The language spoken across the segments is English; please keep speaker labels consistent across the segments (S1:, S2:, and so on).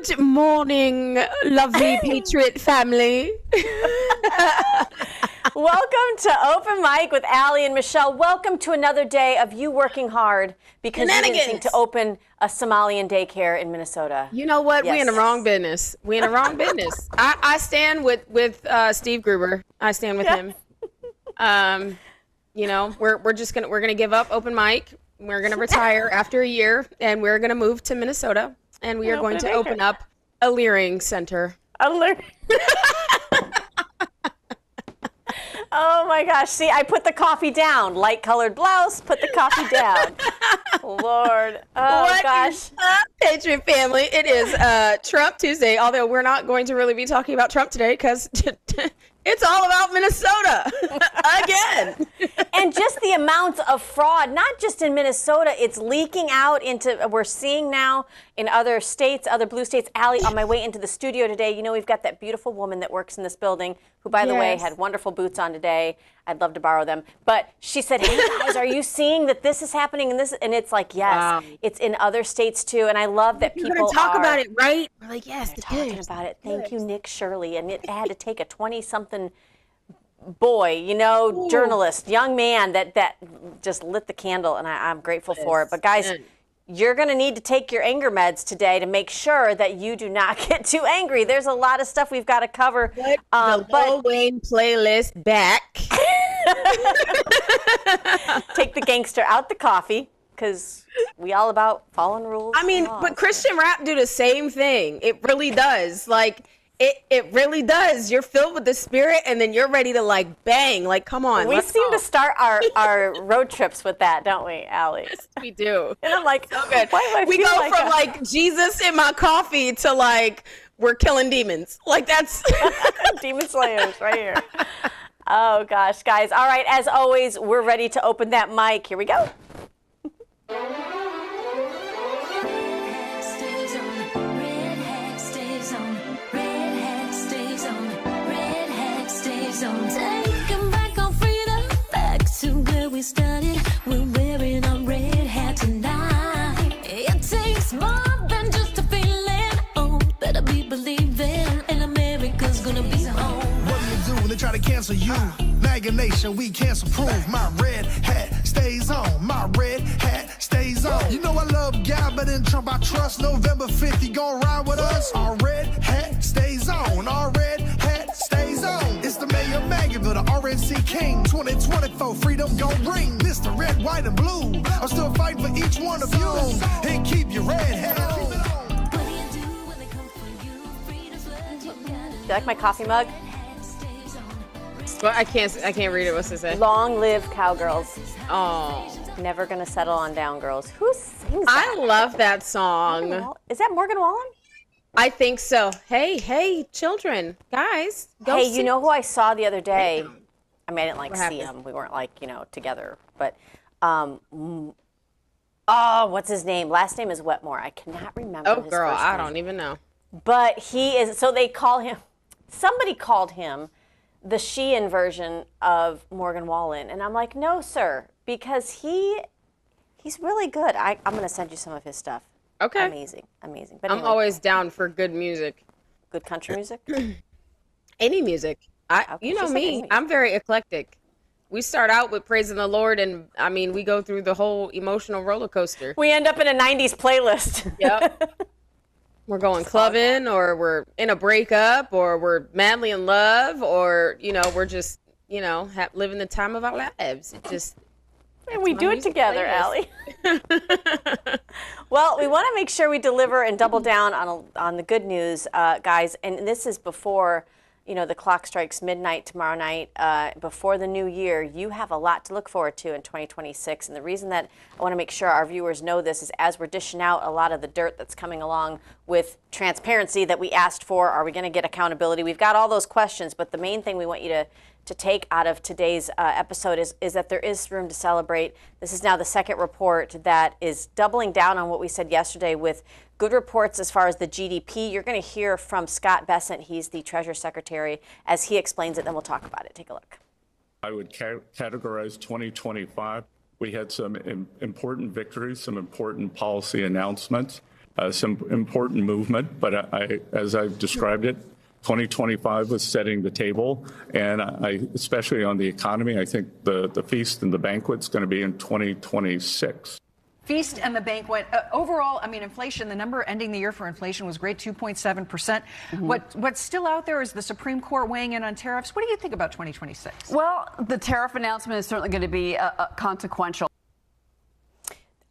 S1: Good morning, lovely Patriot family.
S2: Welcome to Open Mic with Allie and Michelle. Welcome to another day of you working hard because you didn't think to open a Somalian daycare in Minnesota.
S1: You know what?
S2: Yes.
S1: We in the wrong business. We in the wrong business. I stand with Steve Gruber. I stand with him. You know, we're gonna give up Open Mic. We're gonna retire after a year, and we're gonna move to Minnesota, and we are going to open up a Leering Center.
S2: Oh my gosh, see, I put the coffee down. Light colored blouse, put the coffee down. Lord. Oh
S1: what
S2: gosh.
S1: Is up, Patriot family? It is Trump Tuesday, although we're not going to really be talking about Trump today because it's all about Minnesota again.
S2: And just the amounts of fraud, not just in Minnesota, it's leaking out into, we're seeing now in other states, other blue states. Allie, on my way into the studio today, you know, we've got that beautiful woman that works in this building who, by the way, had wonderful boots on today. I'd love to borrow them. But she said, hey guys, are you seeing that this is happening in this? And it's like, yes, it's in other states too. And I love that people
S1: are talk about it, right? We're like, yes,
S2: talking about it. Thank you, Nick Shirley. And it had to take a 20-something boy, you know, journalist, young man that just lit the candle, and I'm grateful for it. But guys, you're going to need to take your anger meds today to make sure that you do not get too angry. There's a lot of stuff we've got to cover.
S1: Put the Lil Wayne playlist back.
S2: Take the gangster out the coffee, because we all about following rules.
S1: I mean, but Christian rap do the same thing. It really does. Like, it really does. You're filled with the spirit, and then you're ready to, like, bang. Like, come on.
S2: We seem to start our road trips with that, don't we, Allie?
S1: Yes, we do.
S2: And I'm like,
S1: so good.
S2: Why do I
S1: we
S2: feel
S1: go
S2: like
S1: from, like, Jesus in my coffee to, like, we're killing demons. Like, that's...
S2: Demon Slayers right here. Oh, gosh, guys. All right, as always, we're ready to open that mic. Here we go.
S3: Taking back our freedom, back to where we started. We're wearing our red hat tonight. It takes more than just a feeling. Oh, better be believing, and America's gonna be home.
S4: What do you do when they try to cancel you? MAGA Nation, we cancel proof. My red hat stays on. My red hat stays on. You know I love God, but in Trump I trust. November 5th, he gon' ride with us. Our red hat stays on. Our red hat stays on. It's the mayor of Maggieville, the RNC King. 2024, freedom gon' ring. Mr. Red, White, and Blue. I'm still fighting for each one of you. And keep your red hat on.
S2: Do you like my coffee mug?
S1: Well, I can't read it. What's it say?
S2: Long live cowgirls.
S1: Oh.
S2: Never gonna settle on down, girls. Who sings that?
S1: I love that song.
S2: Is that Morgan Wallen?
S1: I think so. Hey, children, guys. Go
S2: Hey, you know who I saw the other day? I mean, I didn't see him. We weren't together. But, what's his name? Last name is Wetmore. I cannot remember his
S1: girl,
S2: first
S1: I
S2: name.
S1: don't even know.
S2: But he is, so they call him, somebody called him the Sheehan version of Morgan Wallen. And I'm like, no, sir, because he's really good. I'm going to send you some of his stuff.
S1: Okay.
S2: Amazing. But
S1: I'm always down for good music.
S2: Good country music?
S1: Any music. You know me, I'm very eclectic. We start out with praising the Lord, and I mean, we go through the whole emotional roller coaster.
S2: We end up in a 90s playlist.
S1: Yep. We're going clubbing, or we're in a breakup, or we're madly in love, or, you know, we're just, you know, living the time of our lives. It just...
S2: And we do it together, Allie. Well, we want to make sure we deliver and double down on the good news, guys. And this is before, you know, the clock strikes midnight tomorrow night, before the new year. You have a lot to look forward to in 2026. And the reason that I want to make sure our viewers know this is as we're dishing out a lot of the dirt that's coming along with transparency that we asked for. Are we going to get accountability? We've got all those questions, but the main thing we want you to take out of today's episode is that there is room to celebrate. This is now the second report that is doubling down on what we said yesterday with good reports as far as the GDP. You're going to hear from Scott Bessent. He's the Treasury Secretary as he explains it. Then we'll talk about it. Take a look.
S5: I would categorize 2025. We had some important victories, some important policy announcements. some important movement, but as I've described it, 2025 was setting the table, and especially on the economy, I think the feast and the banquet's going to be in 2026.
S6: Feast and the banquet. Overall, I mean, inflation, the number ending the year for inflation was great, 2.7%. What's still out there is the Supreme Court weighing in on tariffs. What do you think about 2026?
S7: Well, the tariff announcement is certainly going to be consequential.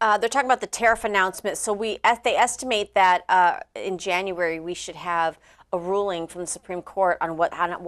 S2: They're talking about the tariff announcement. So they estimate that in January we should have a ruling from the Supreme Court on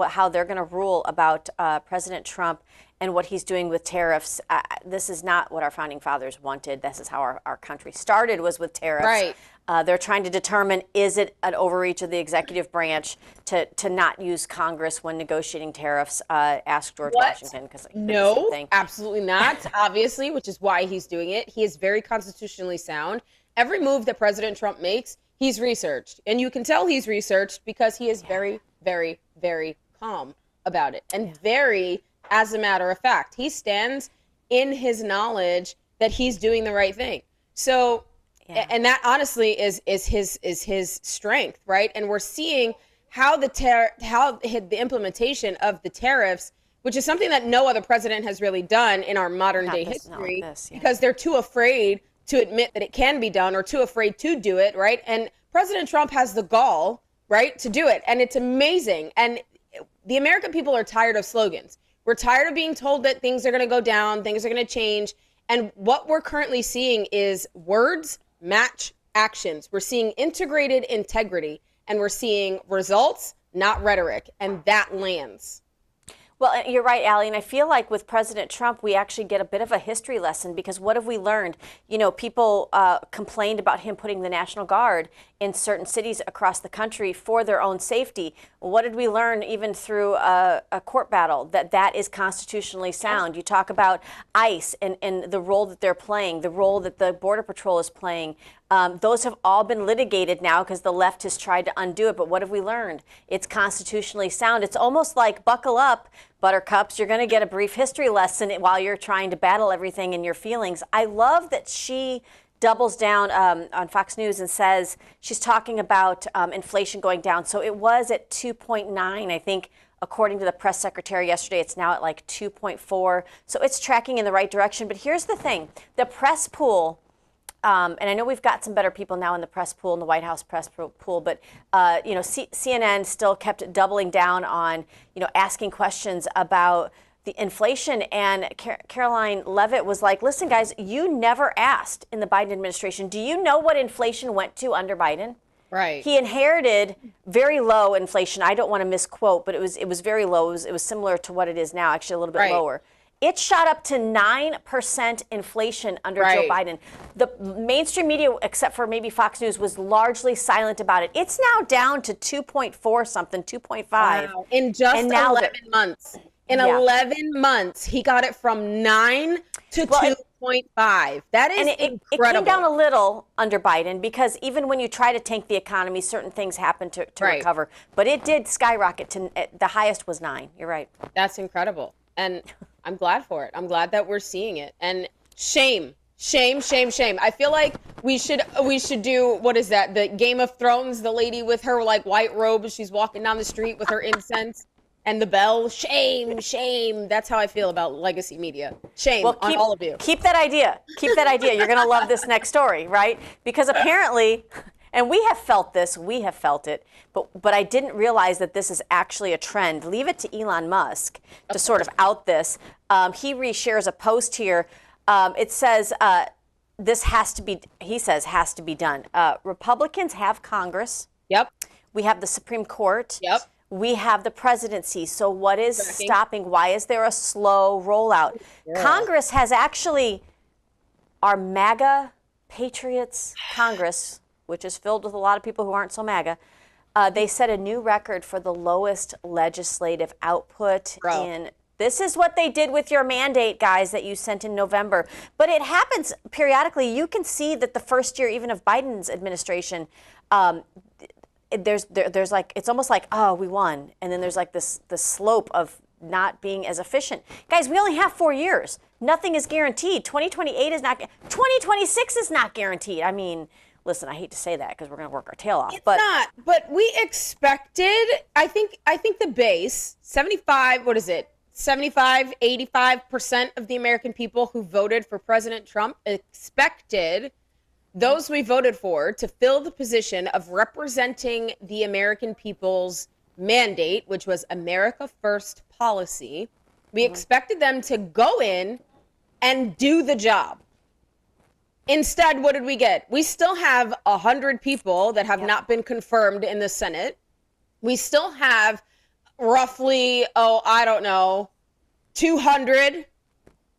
S2: how they're going to rule about President Trump and what he's doing with tariffs. This is not what our founding fathers wanted. This is how our country started, was with tariffs.
S1: Right.
S2: They're trying to determine, is it an overreach of the executive branch to not use Congress when negotiating tariffs? Ask George Washington.
S1: No, absolutely not, obviously, which is why he's doing it. He is very constitutionally sound. Every move that President Trump makes, he's researched. And you can tell he's researched because he is very, very, very calm about it. And very, as a matter of fact, he stands in his knowledge that he's doing the right thing. So, and that honestly is his strength, right? And we're seeing how the implementation of the tariffs, which is something that no other president has really done in our modern day history, because they're too afraid to admit that it can be done or too afraid to do it, right? And President Trump has the gall, right, to do it. And it's amazing. And the American people are tired of slogans. We're tired of being told that things are going to go down, things are going to change. And what we're currently seeing is words match actions. We're seeing integrated integrity, and we're seeing results, not rhetoric. And that lands.
S2: Well, you're right, Allie, and I feel like with President Trump, we actually get a bit of a history lesson, because what have we learned? You know, people complained about him putting the National Guard in certain cities across the country for their own safety. What did we learn even through a court battle? That is constitutionally sound. You talk about ICE and the role that they're playing, the role that the Border Patrol is playing. Those have all been litigated now because the left has tried to undo it. But what have we learned? It's constitutionally sound. It's almost like, buckle up, buttercups. You're going to get a brief history lesson while you're trying to battle everything in your feelings. I love that she doubles down on Fox News and says she's talking about inflation going down. So it was at 2.9, I think, according to the press secretary yesterday. It's now at like 2.4. So it's tracking in the right direction. But here's the thing. The press pool, and I know we've got some better people now in the press pool, in the White House press pool, but you know, CNN still kept doubling down on, you know, asking questions about the inflation. And Caroline Levitt was like, listen, guys, you never asked in the Biden administration, do you know what inflation went to under Biden?
S1: Right.
S2: He inherited very low inflation. I don't want to misquote, but it was very low. It was similar to what it is now, actually a little bit lower. It shot up to 9% inflation under Joe Biden. The mainstream media, except for maybe Fox News, was largely silent about it. It's now down to 2.4 something, 2.5.
S1: Wow. In just 11 months. In 11 months, he got it from 9 to 2.5. That is incredible. It came down a little under Biden because even when you try to tank the economy, certain things happen to recover. But it did skyrocket to the highest was 9. You're right. That's incredible. And I'm glad for it. I'm glad that we're seeing it. And shame. I feel like we should do, what is that? The Game of Thrones, the lady with her like white robe, she's walking down the street with her incense and the bell. Shame. That's how I feel about legacy media. Shame on all of you.
S2: Keep that idea. You're going to love this next story, right? Because apparently, and we have felt this, but I didn't realize that this is actually a trend. Leave it to Elon Musk to sort of out this. He reshares a post here. It says, this has to be, he says, has to be done. Republicans have Congress.
S1: Yep.
S2: We have the Supreme Court.
S1: Yep.
S2: We have the presidency. So what is stopping? Why is there a slow rollout? Yeah. Congress has actually, our MAGA Patriots Congress, which is filled with a lot of people who aren't so MAGA, they set a new record for the lowest legislative output in. This is what they did with your mandate, guys, that you sent in November. But it happens periodically. You can see that the first year, even of Biden's administration, there's like, it's almost like, oh, we won. And then there's like the slope of not being as efficient. Guys, we only have 4 years. Nothing is guaranteed. 2028 is not, 2026 is not guaranteed. I mean, listen, I hate to say that because we're going to work our tail off.
S1: It's
S2: but
S1: not. But we expected, I think the base, 85% of the American people who voted for President Trump expected those we voted for to fill the position of representing the American people's mandate, which was America First policy. We expected them to go in and do the job. Instead, what did we get? We still have 100 people that have not been confirmed in the Senate. We still have roughly, 200,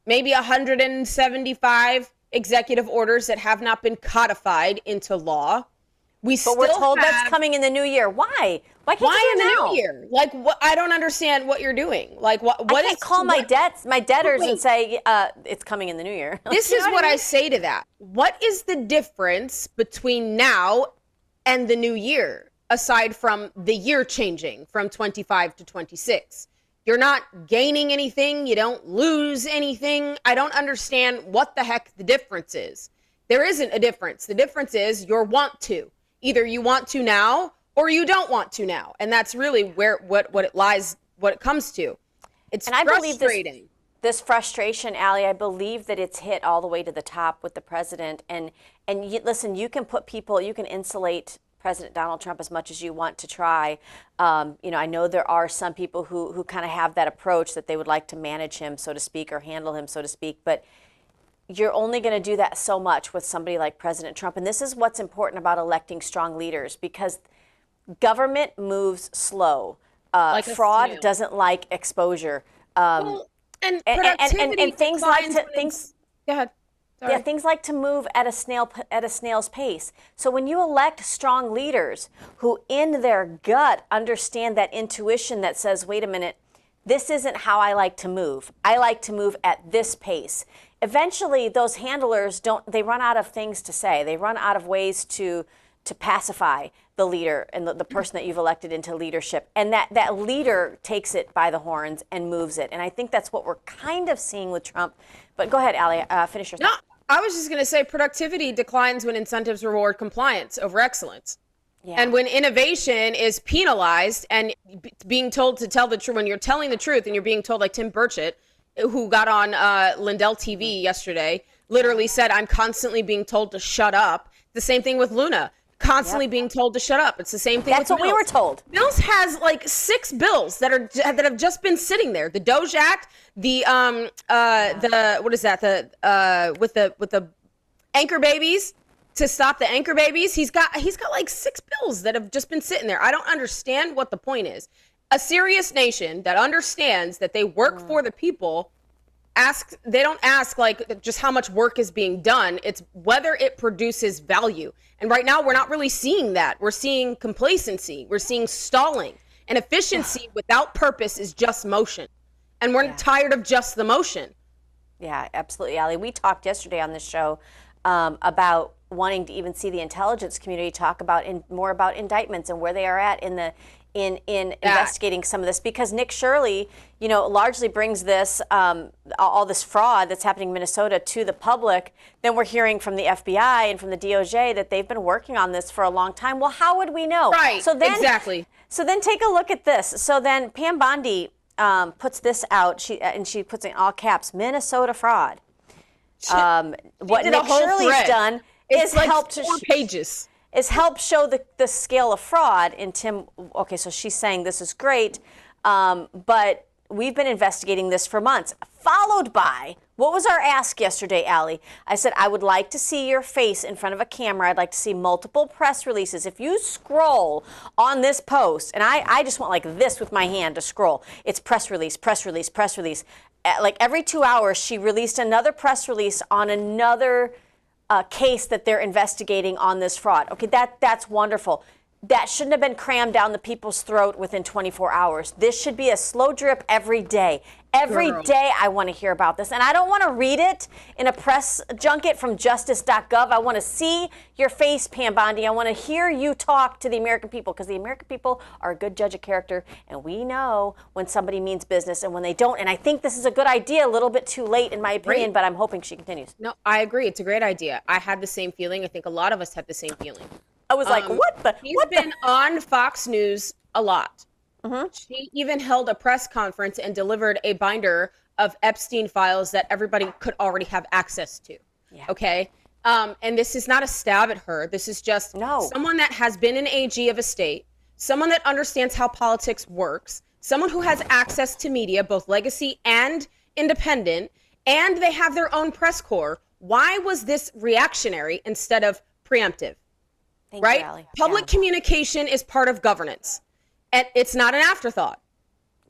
S1: maybe 175 executive orders that have not been codified into law.
S2: But we're told that's coming in the new year. Why? Why can't you do it now?
S1: New year? Like, what? I don't understand what you're doing. Like, what?
S2: I can't call my debtors and say it's coming in the new year.
S1: This is what I say to that. What is the difference between now and the new year, aside from the year changing from 25 to 26? You're not gaining anything. You don't lose anything. I don't understand what the heck the difference is. There isn't a difference. The difference is your want to. Either you want to now or you don't want to now. And that's really where what it lies, what it comes to. It's frustrating.
S2: I believe this frustration, Allie, I believe that it's hit all the way to the top with the president. And listen, you can insulate President Donald Trump as much as you want to try. I know there are some people who kind of have that approach that they would like to manage him, so to speak, or handle him, so to speak. But you're only going to do that so much with somebody like President Trump. And this is what's important about electing strong leaders, because government moves slow. Fraud doesn't like exposure.
S1: And
S2: things like
S1: Go ahead. Sorry.
S2: Yeah, things like to move at a snail's pace. So when you elect strong leaders who in their gut understand that intuition that says, wait a minute, this isn't how I like to move. I like to move at this pace. Eventually, those handlers they run out of things to say. They run out of ways to pacify the leader and the person that you've elected into leadership. And that leader takes it by the horns and moves it. And I think that's what we're kind of seeing with Trump. But go ahead, Allie, finish your thought.
S1: No, I was just going to say productivity declines when incentives reward compliance over excellence. Yeah. And when innovation is penalized and being told to tell the truth, when you're telling the truth and you're being told, like Tim Burchett, who got on Lindell TV yesterday, literally said, I'm constantly being told to shut up. The same thing with Luna, constantly being told to shut up. It's the same thing with
S2: Mills. That's what we were told.
S1: Mills has like 6 bills that have just been sitting there. The Doge Act, the what is that? With the anchor babies, to stop the anchor babies. He's got like 6 bills that have just been sitting there. I don't understand what the point is. A serious nation that understands that they work for the people, they don't ask like just how much work is being done. It's whether it produces value. And right now we're not really seeing that. We're seeing complacency. We're seeing stalling. And efficiency without purpose is just motion. And we're tired of just the motion. Yeah,
S2: absolutely, Allie. We talked yesterday on this show about wanting to even see the intelligence community talk about more about indictments and where they are at in investigating some of this, because Nick Shirley, largely brings this all this fraud that's happening in Minnesota to the public. Then we're hearing from the FBI and from the DOJ that they've been working on this for a long time. Well, how would we know?
S1: Right. Exactly.
S2: So then take a look at this. So then Pam Bondi puts this out. She puts in all caps, Minnesota fraud. What Nick Shirley's done is
S1: like
S2: helped
S1: 4 pages.
S2: Is help show the scale of fraud. And Tim, okay, so she's saying this is great, but we've been investigating this for months, followed by, what was our ask yesterday, Allie? I said, I would like to see your face in front of a camera. I'd like to see multiple press releases. If you scroll on this post, and I just went like this with my hand to scroll, it's press release, press release, press release. Like every 2 hours, she released another press release on another case that they're investigating on this fraud. Okay, that's wonderful. that shouldn't have been crammed down the people's throat within 24 hours. This should be a slow drip every day. Every day I want to hear about this. And I don't want to read it in a press junket from justice.gov. I want to see your face, Pam Bondi. I want to hear you talk to the American people, because the American people are a good judge of character, and we know when somebody means business and when they don't. And I think this is a good idea, a little bit too late in my opinion, but I'm hoping she continues.
S1: No, I agree. It's a great idea. I had the same feeling. I think a lot of us had the same feeling.
S2: I was like, what the?
S1: He's been on Fox News a lot. She even held a press conference and delivered a binder of Epstein files that everybody could already have access to.
S2: Yeah.
S1: Okay. And this is not a stab at her. This is just someone that has been an AG of a state, someone that understands how politics works, someone who has access to media, both legacy and independent, and they have their own press corps. Why was this reactionary instead of preemptive?
S2: Thank
S1: right?
S2: you, Allie.
S1: Public communication is part of governance, and it's not an afterthought.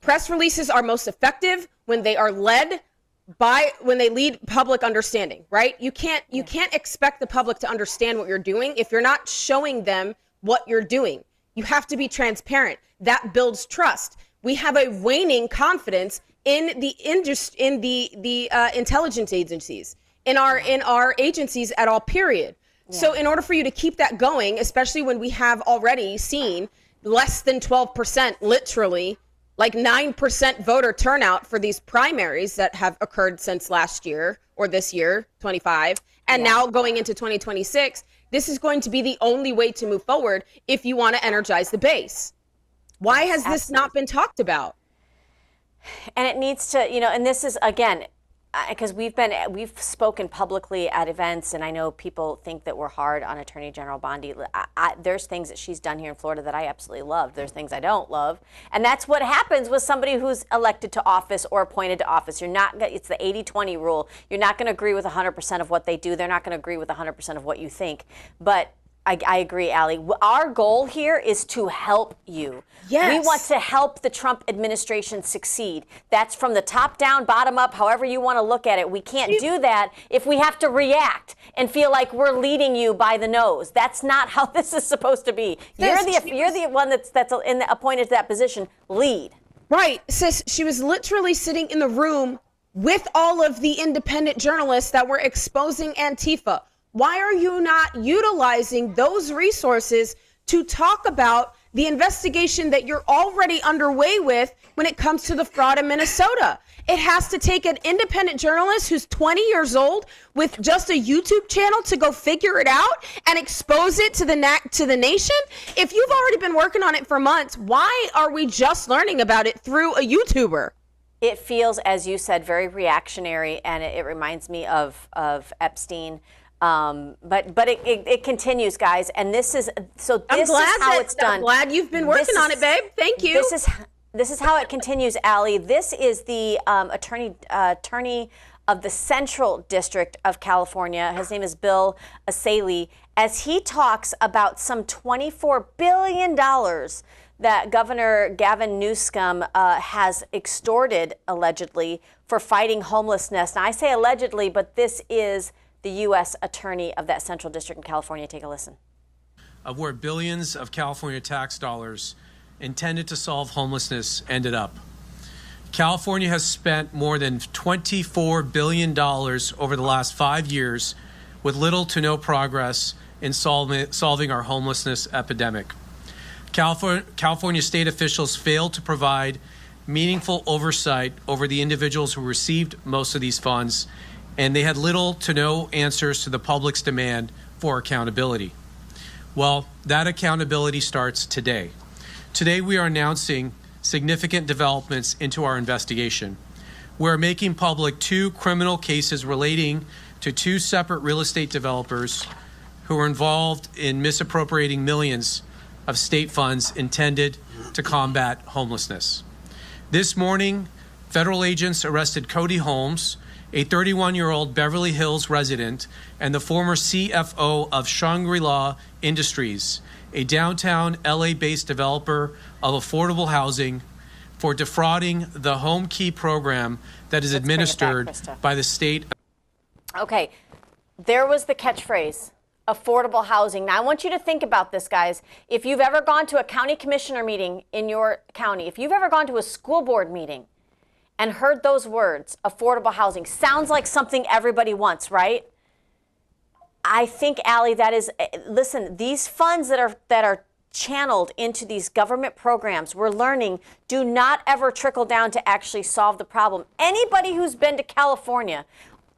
S1: Press releases are most effective when they are led by, when they lead public understanding, right? You can't expect the public to understand what you're doing if you're not showing them what you're doing. You have to be transparent. That builds trust. We have a waning confidence in the intelligence agencies, in our agencies at all, period. So in order for you to keep that going, especially when we have already seen less than 12%, literally like 9% voter turnout for these primaries that have occurred since last year or this year, 25, and now going into 2026, this is going to be the only way to move forward if you want to energize the base. Why has this not been talked about?
S2: And it needs to, and this is, again, because we've spoken publicly at events, and I know people think that we're hard on Attorney General Bondi. There's things that she's done here in Florida that I absolutely love. There's things I don't love, and that's what happens with somebody who's elected to office or appointed to office. It's the 80-20 rule. You're not going to agree with 100% of what they do. They're not going to agree with 100% of what you think. But I agree, Allie. Our goal here is to help you.
S1: Yes.
S2: We want to help the Trump administration succeed. That's from the top down, bottom up, however you want to look at it. We can't do that if we have to react and feel like we're leading you by the nose. That's not how this is supposed to be. You're the one that's appointed to that position. Lead.
S1: Right, sis. She was literally sitting in the room with all of the independent journalists that were exposing Antifa. Why are you not utilizing those resources to talk about the investigation that you're already underway with when it comes to the fraud in Minnesota? It has to take an independent journalist who's 20 years old with just a YouTube channel to go figure it out and expose it to the nation. If you've already been working on it for months, why are we just learning about it through a YouTuber?
S2: It feels, as you said, very reactionary, and it reminds me of Epstein. But it continues, guys, and this is how it's done.
S1: I'm glad you've been working on it, babe. Thank you.
S2: This is how it continues, Allie. This is the attorney of the Central District of California. His name is Bill Asaley, as he talks about some $24 billion that Governor Gavin Newsom has extorted, allegedly, for fighting homelessness. Now, I say allegedly, but this is the U.S. attorney of that Central District in California. Take a listen.
S8: Of where billions of California tax dollars intended to solve homelessness ended up. California has spent more than $24 billion over the last 5 years with little to no progress in solving our homelessness epidemic. California state officials failed to provide meaningful oversight over the individuals who received most of these funds, and they had little to no answers to the public's demand for accountability. Well, that accountability starts today. Today, we are announcing significant developments into our investigation. We're making public 2 criminal cases relating to 2 separate real estate developers who were involved in misappropriating millions of state funds intended to combat homelessness. This morning, federal agents arrested Cody Holmes, a 31-year-old Beverly Hills resident and the former CFO of Shangri-La Industries, a downtown LA-based developer of affordable housing, for defrauding the Home Key program that is administered by the state.
S2: Okay, there was the catchphrase affordable housing. Now, I want you to think about this, guys. If you've ever gone to a county commissioner meeting in your county, if you've ever gone to a school board meeting and heard those words, affordable housing, sounds like something everybody wants, right? I think, Allie, that is, listen, these funds that are channeled into these government programs, we're learning, do not ever trickle down to actually solve the problem. Anybody who's been to California,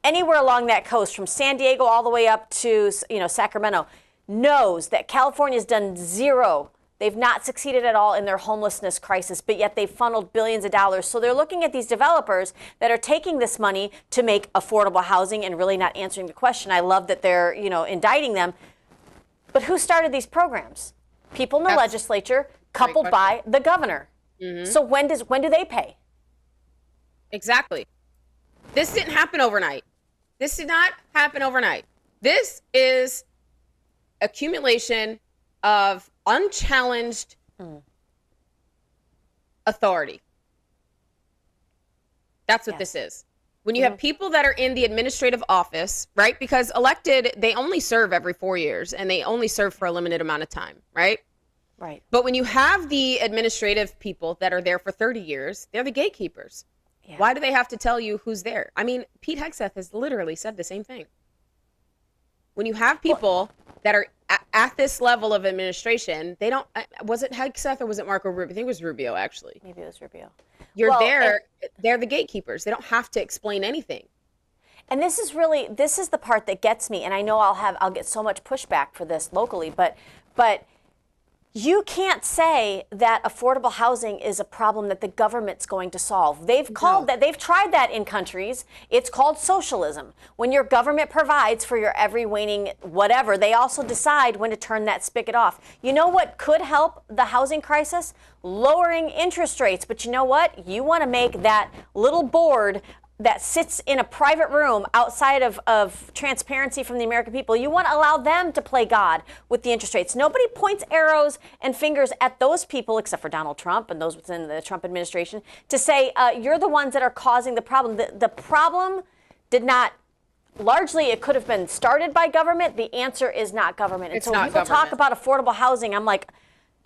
S2: anywhere along that coast, from San Diego all the way up to, Sacramento, knows that California's done zero. They've not succeeded at all in their homelessness crisis, but yet they've funneled billions of dollars. So they're looking at these developers that are taking this money to make affordable housing and really not answering the question. I love that they're, indicting them. But who started these programs? People in the legislature, coupled by the governor. Mm-hmm. So when do they pay?
S1: Exactly. This didn't happen overnight. This did not happen overnight. This is accumulation of unchallenged authority. That's what this is. When you have people that are in the administrative office, right? Because elected, they only serve every 4 years and they only serve for a limited amount of time, right?
S2: Right.
S1: But when you have the administrative people that are there for 30 years, they're the gatekeepers. Yeah. Why do they have to tell you who's there? I mean, Pete Hegseth has literally said the same thing. When you have people that are at this level of administration, they don't, was it Hegseth or was it Marco Rubio? I think it was Rubio, actually.
S2: Maybe it was Rubio.
S1: They're the gatekeepers. They don't have to explain anything.
S2: And this is the part that gets me. And I know I'll get so much pushback for this locally, but you can't say that affordable housing is a problem that the government's going to solve. They've tried that in countries. It's called socialism. When your government provides for your every waning whatever, they also decide when to turn that spigot off. You know what could help the housing crisis? Lowering interest rates. But you know what? You want to make that little board that sits in a private room outside of transparency from the American people. You want to allow them to play God with the interest rates. Nobody points arrows and fingers at those people, except for Donald Trump and those within the Trump administration, to say, you're the ones that are causing the problem. The problem did not, largely it could have been started by government. The answer is not government. And so when people talk about affordable housing, I'm like,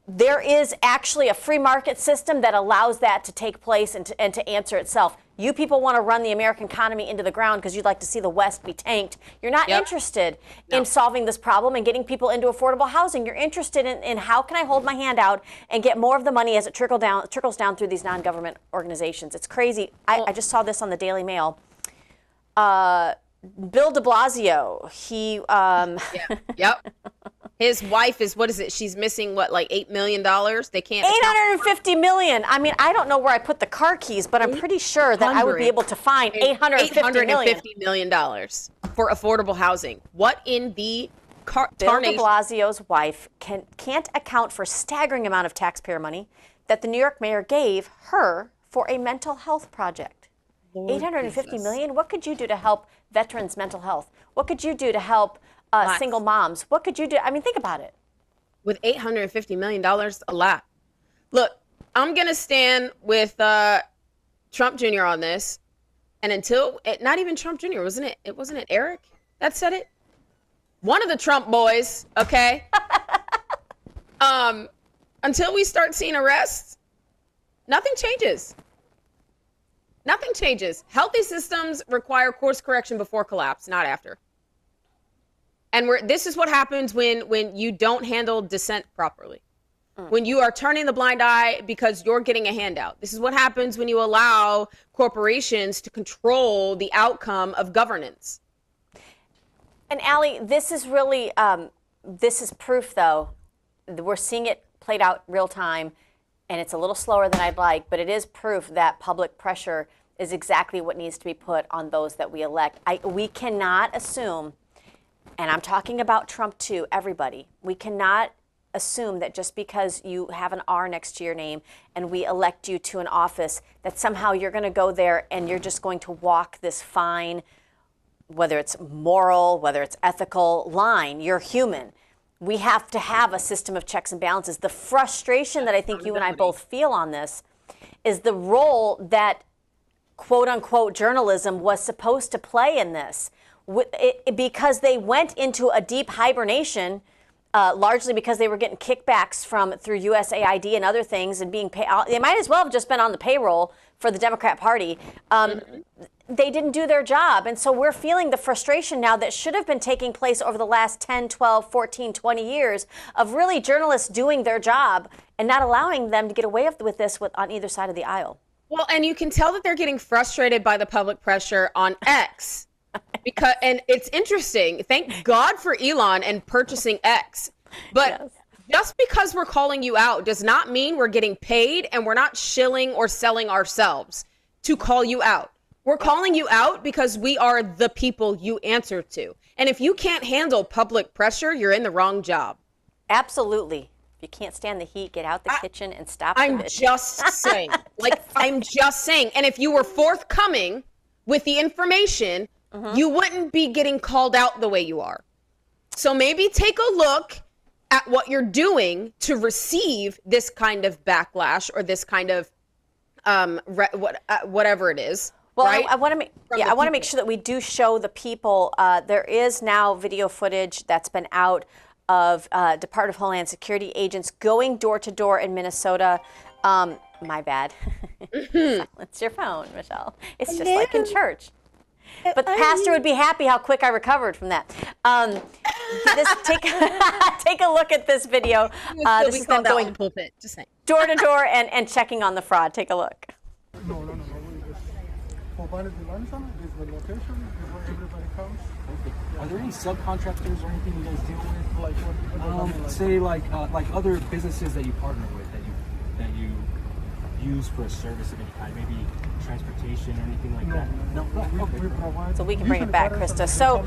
S2: there is actually a free market system that allows that to take place and to answer itself. You people want to run the American economy into the ground because you'd like to see the West be tanked. You're not interested in solving this problem and getting people into affordable housing. You're interested in how can I hold my hand out and get more of the money as it trickles down through these non-government organizations. It's crazy. I just saw this on the Daily Mail. Bill de Blasio,
S1: His wife is, what is it? She's missing like $8 million. They can't.
S2: $850 million. I mean, I don't know where I put the car keys, but I'm pretty sure that I would be able to find $850
S1: million for affordable housing. What in the
S2: Bill de Blasio's wife can't account for staggering amount of taxpayer money that the New York mayor gave her for a mental health project. $850 million. What could you do to help veterans' mental health? What could you do to help single moms? What could you do? I mean, think about it.
S1: With $850 million, a lot. Look, I'm going to stand with Trump Jr. on this. And not even Trump Jr., wasn't it? It wasn't it Eric that said it? One of the Trump boys, okay? Until we start seeing arrests, nothing changes. Nothing changes. Healthy systems require course correction before collapse, not after. And this is what happens when you don't handle dissent properly. When you are turning the blind eye because you're getting a handout. This is what happens when you allow corporations to control the outcome of governance.
S2: And Allie, this is really, this is proof, though. We're seeing it played out real time, and it's a little slower than I'd like, but it is proof that public pressure is exactly what needs to be put on those that we elect. We cannot assume, and I'm talking about Trump too, everybody, we cannot assume that just because you have an R next to your name and we elect you to an office that somehow you're going to go there and you're just going to walk this fine, whether it's moral, whether it's ethical line. You're human. We have to have a system of checks and balances. The frustration that I think you and I both feel on this is the role that quote unquote journalism was supposed to play in this. because they went into a deep hibernation, largely because they were getting kickbacks through USAID and other things and being paid. They might as well have just been on the payroll for the Democrat Party. They didn't do their job. And so we're feeling the frustration now that should have been taking place over the last 10, 12, 14, 20 years of really journalists doing their job and not allowing them to get away with this on either side of the aisle.
S1: Well, and you can tell that they're getting frustrated by the public pressure on X. And it's interesting. Thank God for Elon and purchasing X. But just because we're calling you out does not mean we're getting paid, and we're not shilling or selling ourselves to call you out. We're calling you out because we are the people you answer to. And if you can't handle public pressure, you're in the wrong job.
S2: Absolutely. If you can't stand the heat, get out the kitchen and stop
S1: I'm
S2: the bitching.
S1: just saying. I'm just saying. And if you were forthcoming with the information, you wouldn't be getting called out the way you are. So maybe take a look at what you're doing to receive this kind of backlash or this kind of whatever it is.
S2: Well,
S1: right?
S2: I want to make sure that we do show the people. There is now video footage that's been out of Department of Homeland Security agents going door to door in Minnesota. My bad. Silence your phone, Michelle. It's just like in church. But the pastor would be happy how quick I recovered from that. Take a look at this video. This is them going
S1: pulpit. Just saying.
S2: Door to door and checking on the fraud. Take a look.
S9: No. For Valley de Lanza, this is the location, is where everybody comes.
S10: Are there any subcontractors or anything you guys deal with? Like what? Say like other businesses that you partner with that you use for a service of any kind, maybe transportation or anything like that? No.
S2: So we can bring it back, Krista. So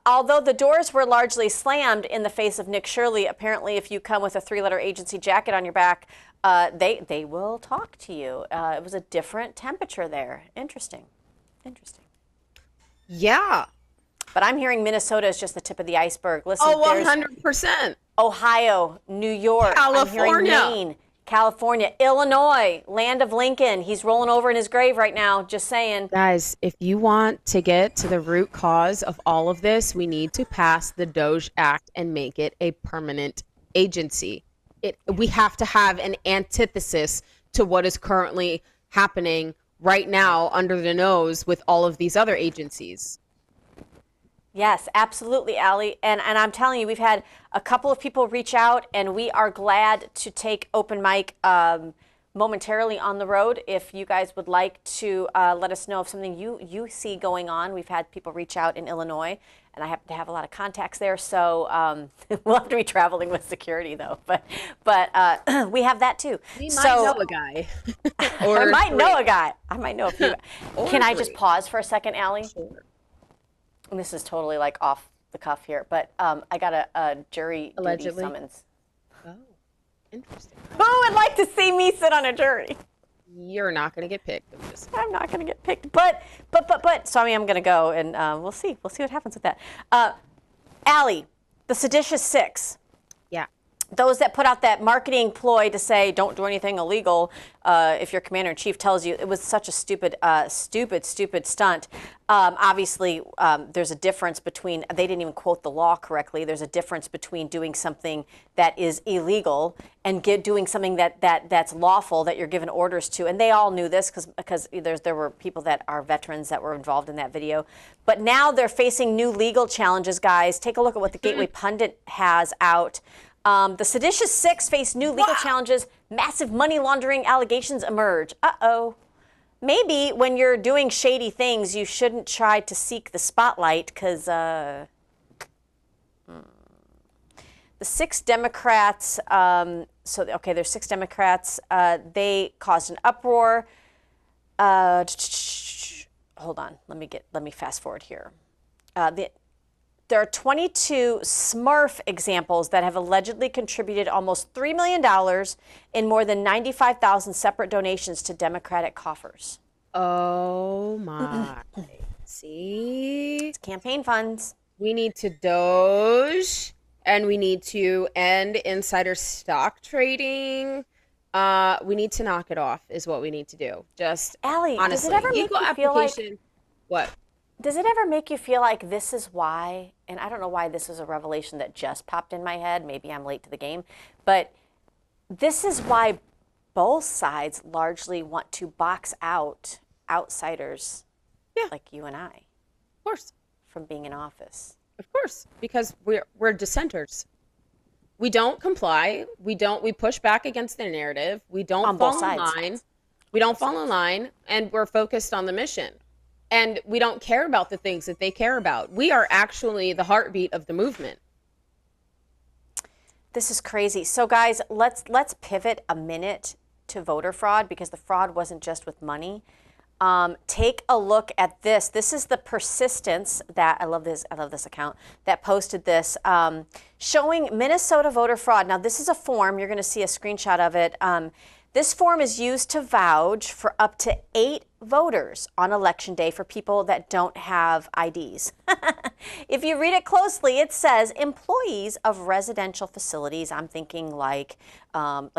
S2: although the doors were largely slammed in the face of Nick Shirley, apparently if you come with a 3-letter agency jacket on your back, they will talk to you. It was a different temperature there. Interesting.
S1: Yeah.
S2: But I'm hearing Minnesota is just the tip of the iceberg. Listen,
S1: 100%.
S2: Ohio, New York,
S1: California.
S2: I'm hearing Maine, California, Illinois, land of Lincoln. He's rolling over in his grave right now, just saying.
S1: Guys, if you want to get to the root cause of all of this, we need to pass the Doge Act and make it a permanent agency. We have to have an antithesis to what is currently happening right now under the nose with all of these other agencies.
S2: Yes, absolutely, Allie. And I'm telling you, we've had a couple of people reach out, and we are glad to take open mic momentarily on the road. If you guys would like to let us know of something you see going on. We've had people reach out in Illinois, and I happen to have a lot of contacts there. So we'll have to be traveling with security, though. But we have that, too.
S1: We might know a guy.
S2: I might know a guy. I might know a few. Can I just pause for a second, Allie?
S1: Sure.
S2: And this is totally like off the cuff here, but I got a jury duty summons.
S1: Oh, interesting.
S2: Who would like to see me sit on a jury?
S1: You're not going to get picked.
S2: I'm not going to get picked, but. So I mean, I'm going to go, and we'll see. We'll see what happens with that. Allie, the seditious six.
S1: Yeah.
S2: Those that put out that marketing ploy to say don't do anything illegal if your commander in chief tells you, it was such a stupid stunt. Obviously, there's a difference between, they didn't even quote the law correctly. There's a difference between doing something that is illegal and doing something that's lawful, that you're given orders to. And they all knew this because there were people that are veterans that were involved in that video. But now they're facing new legal challenges, guys. Take a look at what the Gateway Pundit has out. The seditious six face new legal challenges. Massive money laundering allegations emerge. Uh-oh. Maybe when you're doing shady things, you shouldn't try to seek the spotlight because the 6 Democrats, there's 6 Democrats. They caused an uproar. Hold on. Let me fast forward here. There are 22 Smurf examples that have allegedly contributed almost $3 million in more than 95,000 separate donations to Democratic coffers.
S1: Oh, my. See?
S2: It's campaign funds.
S1: We need to Doge, and we need to end insider stock trading. We need to knock it off is what we need to do. Just
S2: Allie,
S1: honestly,
S2: does it ever make you feel like...
S1: What?
S2: Does it ever make you feel like this is why, and I don't know why this was a revelation that just popped in my head, maybe I'm late to the game, but this is why both sides largely want to box out outsiders like you and I.
S1: Of course.
S2: From being in office.
S1: Of course, because we're dissenters. We don't comply. We push back against their narrative. We don't fall in line. We don't fall in line, and we're focused on the mission. And we don't care about the things that they care about. We are actually the heartbeat of the movement.
S2: This is crazy. So guys, let's pivot a minute to voter fraud, because the fraud wasn't just with money. Take a look at this. This is the Persistence that I love this account that posted this, showing Minnesota voter fraud. Now this is a form. You're going to see a screenshot of it. This form is used to vouch for up to 8 voters on election day for people that don't have IDs. If you read it closely, it says employees of residential facilities, I'm thinking like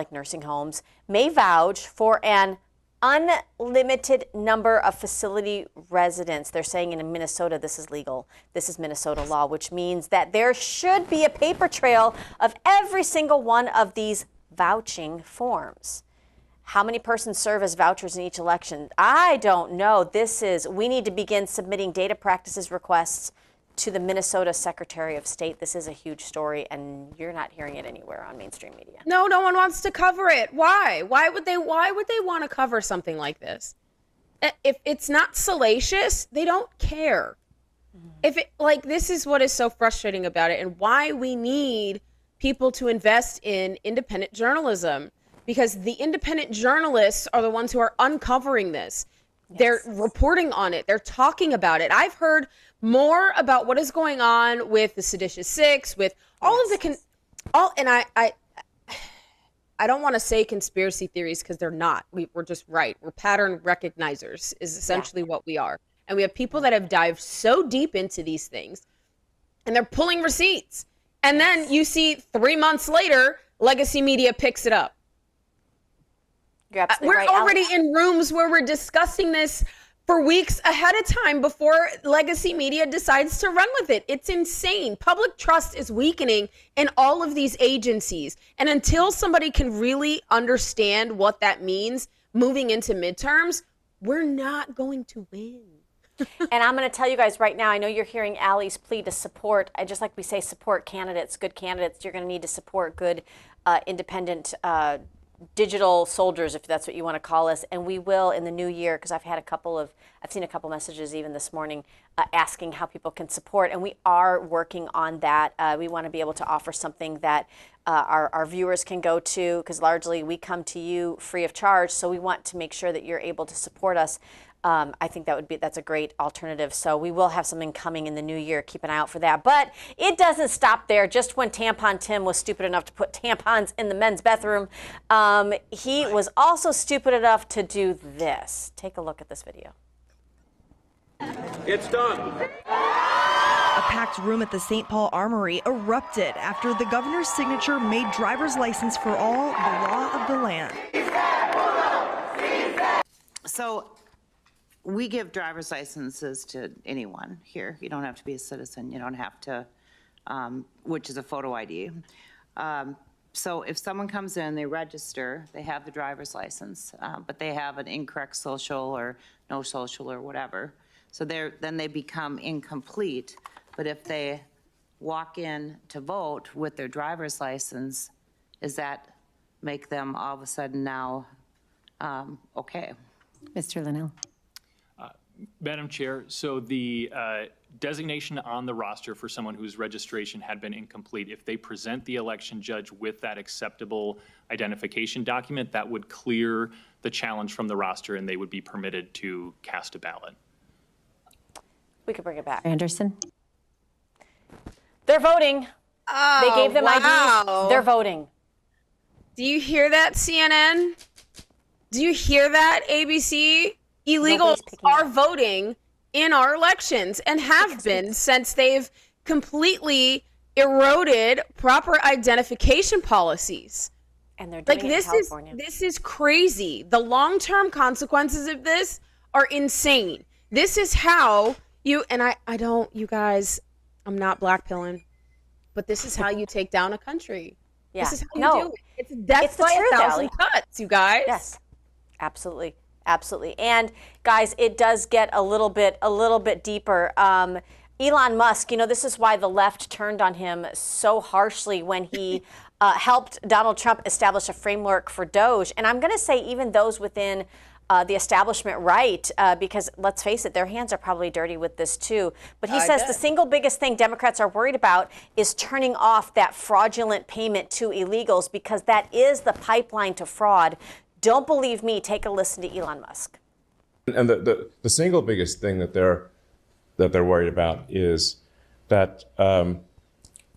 S2: nursing homes, may vouch for an unlimited number of facility residents. They're saying in Minnesota this is legal. This is Minnesota law, which means that there should be a paper trail of every single one of these vouching forms. How many persons serve as vouchers in each election? I don't know. We need to begin submitting data practices requests to the Minnesota Secretary of State. This is a huge story, and you're not hearing it anywhere on mainstream media.
S1: No one wants to cover it. Why? Why would they want to cover something like this? If it's not salacious, they don't care. This is what is so frustrating about it, and why we need people to invest in independent journalism. Because the independent journalists are the ones who are uncovering this. Yes. They're reporting on it. They're talking about it. I've heard more about what is going on with the Seditious Six, with all of the and I don't want to say conspiracy theories, because they're not. We're just right. We're pattern recognizers is essentially what we are. And we have people that have dived so deep into these things, and they're pulling receipts. And then you see 3 months later, legacy media picks it up. We're already in rooms where we're discussing this for weeks ahead of time before legacy media decides to run with it. It's insane. Public trust is weakening in all of these agencies. And until somebody can really understand what that means moving into midterms, we're not going to win.
S2: And I'm going to tell you guys right now, I know you're hearing Allie's plea to support, just like we say, support candidates, good candidates. You're going to need to support good independent digital soldiers, if that's what you want to call us. And we will in the new year, because I've seen a couple messages even this morning asking how people can support, and we are working on that. We want to be able to offer something that our viewers can go to, because largely we come to you free of charge, so we want to make sure that you're able to support us. I think that's a great alternative. So we will have something coming in the new year. Keep an eye out for that. But it doesn't stop there. Just when Tampon Tim was stupid enough to put tampons in the men's bathroom, he was also stupid enough to do this. Take a look at this video.
S11: It's done.
S12: A packed room at the St. Paul Armory erupted after the governor's signature made driver's license for all the law of the land.
S13: So we give driver's licenses to anyone here. You don't have to be a citizen. You don't have to, which is a photo ID. So if someone comes in, they register, they have the driver's license, but they have an incorrect social or no social or whatever. So then they become incomplete. But if they walk in to vote with their driver's license, does that make them all of a sudden now okay?
S14: Mr. Linnell.
S15: Madam Chair, so the designation on the roster for someone whose registration had been incomplete, if they present the election judge with that acceptable identification document, that would clear the challenge from the roster and they would be permitted to cast a ballot.
S2: We could bring it back.
S14: Anderson.
S2: They're voting.
S1: Oh,
S2: they gave them
S1: wow.
S2: IDs. They're voting.
S1: Do you hear that, CNN? Do you hear that, ABC? Illegals are voting in our elections and have been since they've completely eroded proper identification policies.
S2: And they're doing it in California.
S1: This is crazy. The long-term consequences of this are insane. This is how You guys, I'm not blackpilling, but this is how you take down a country.
S2: Yeah.
S1: This is how you do it. It's death
S2: It's the
S1: by
S2: truth,
S1: 1,000
S2: Allie.
S1: cuts, you guys.
S2: Yes, absolutely, absolutely. And guys, it does get a little bit deeper. Elon Musk, this is why the left turned on him so harshly when he helped Donald Trump establish a framework for Doge. And I'm going to say even those within the establishment right, because let's face it, their hands are probably dirty with this too. But he says the single biggest thing Democrats are worried about is turning off that fraudulent payment to illegals, because that is the pipeline to fraud. Don't believe me, take a listen to Elon Musk.
S11: And the single biggest thing that they're worried about is that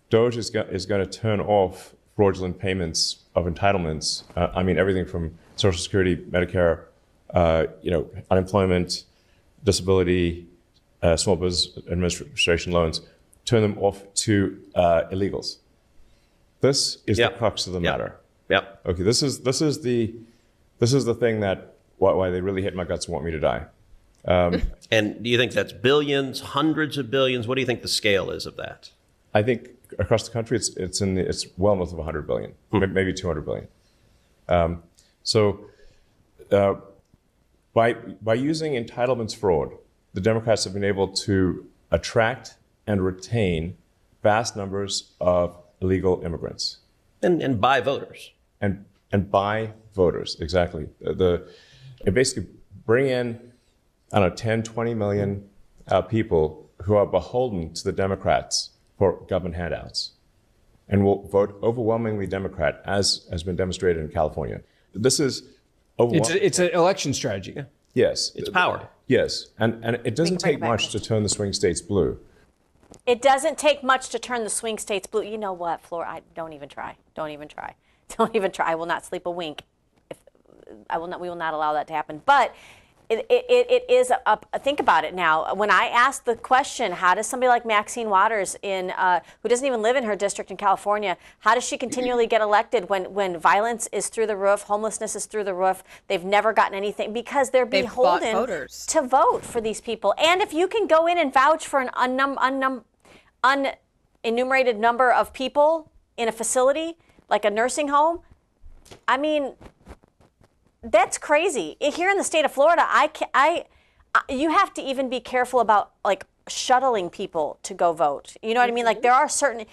S11: Doge is going to turn off fraudulent payments of entitlements. I mean, everything from Social Security, Medicare, unemployment, disability, small business administration loans, turn them off to illegals. This is the crux of the matter.
S14: Yep.
S11: Okay. This is the thing that why they really hate my guts and want me to die.
S14: And do you think that's billions, hundreds of billions? What do you think the scale is of that?
S11: I think across the country, it's well north of 100 billion, maybe 200 billion. By using entitlements fraud, the Democrats have been able to attract and retain vast numbers of illegal immigrants.
S14: And buy voters.
S11: And buy voters, exactly. They basically bring in, 10, 20 million people who are beholden to the Democrats for government handouts and will vote overwhelmingly Democrat, as has been demonstrated in California. This is
S16: It's an election strategy.
S11: Yeah. Yes.
S14: It's power.
S11: Yes. And it doesn't take much to turn the swing states blue.
S2: It doesn't take much to turn the swing states blue. You know what, Flora? Don't even try. Don't even try. Don't even try. I will not sleep a wink. We will not allow that to happen. But it is think about it now. When I asked the question, how does somebody like Maxine Waters who doesn't even live in her district in California, how does she continually get elected when violence is through the roof, homelessness is through the roof? They've never gotten anything because they're beholden to vote for these people. And if you can go in and vouch for an unenumerated number of people in a facility, like a nursing home, I mean, that's crazy. Here in the state of Florida, you have to even be careful about like shuttling people to go vote. You know what I mean? Like there are certain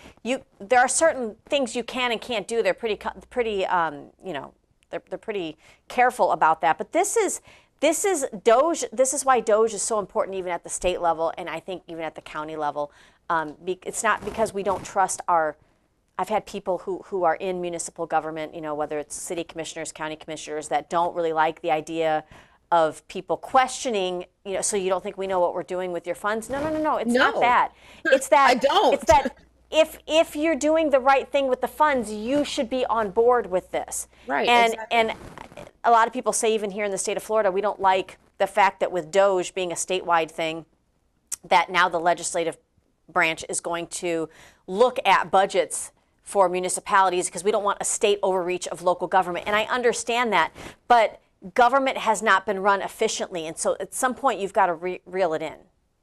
S2: things you can and can't do. They're pretty they're pretty careful about that. But this is Doge. This is why Doge is so important, even at the state level, and I think even at the county level. It's not because we don't trust our. I've had people who are in municipal government, whether it's city commissioners, county commissioners, that don't really like the idea of people questioning, so you don't think we know what we're doing with your funds. No. It's not that. It's that. I don't. It's that if you're doing the right thing with the funds, you should be on board with this. Right. And a lot of people say, even here in the state of Florida, we don't like the fact that with Doge being a statewide thing, that now the legislative branch is going to look at budgets for municipalities because we don't want a state overreach of local government. And I understand that, but government has not been run efficiently. And so at some point you've got to reel it in.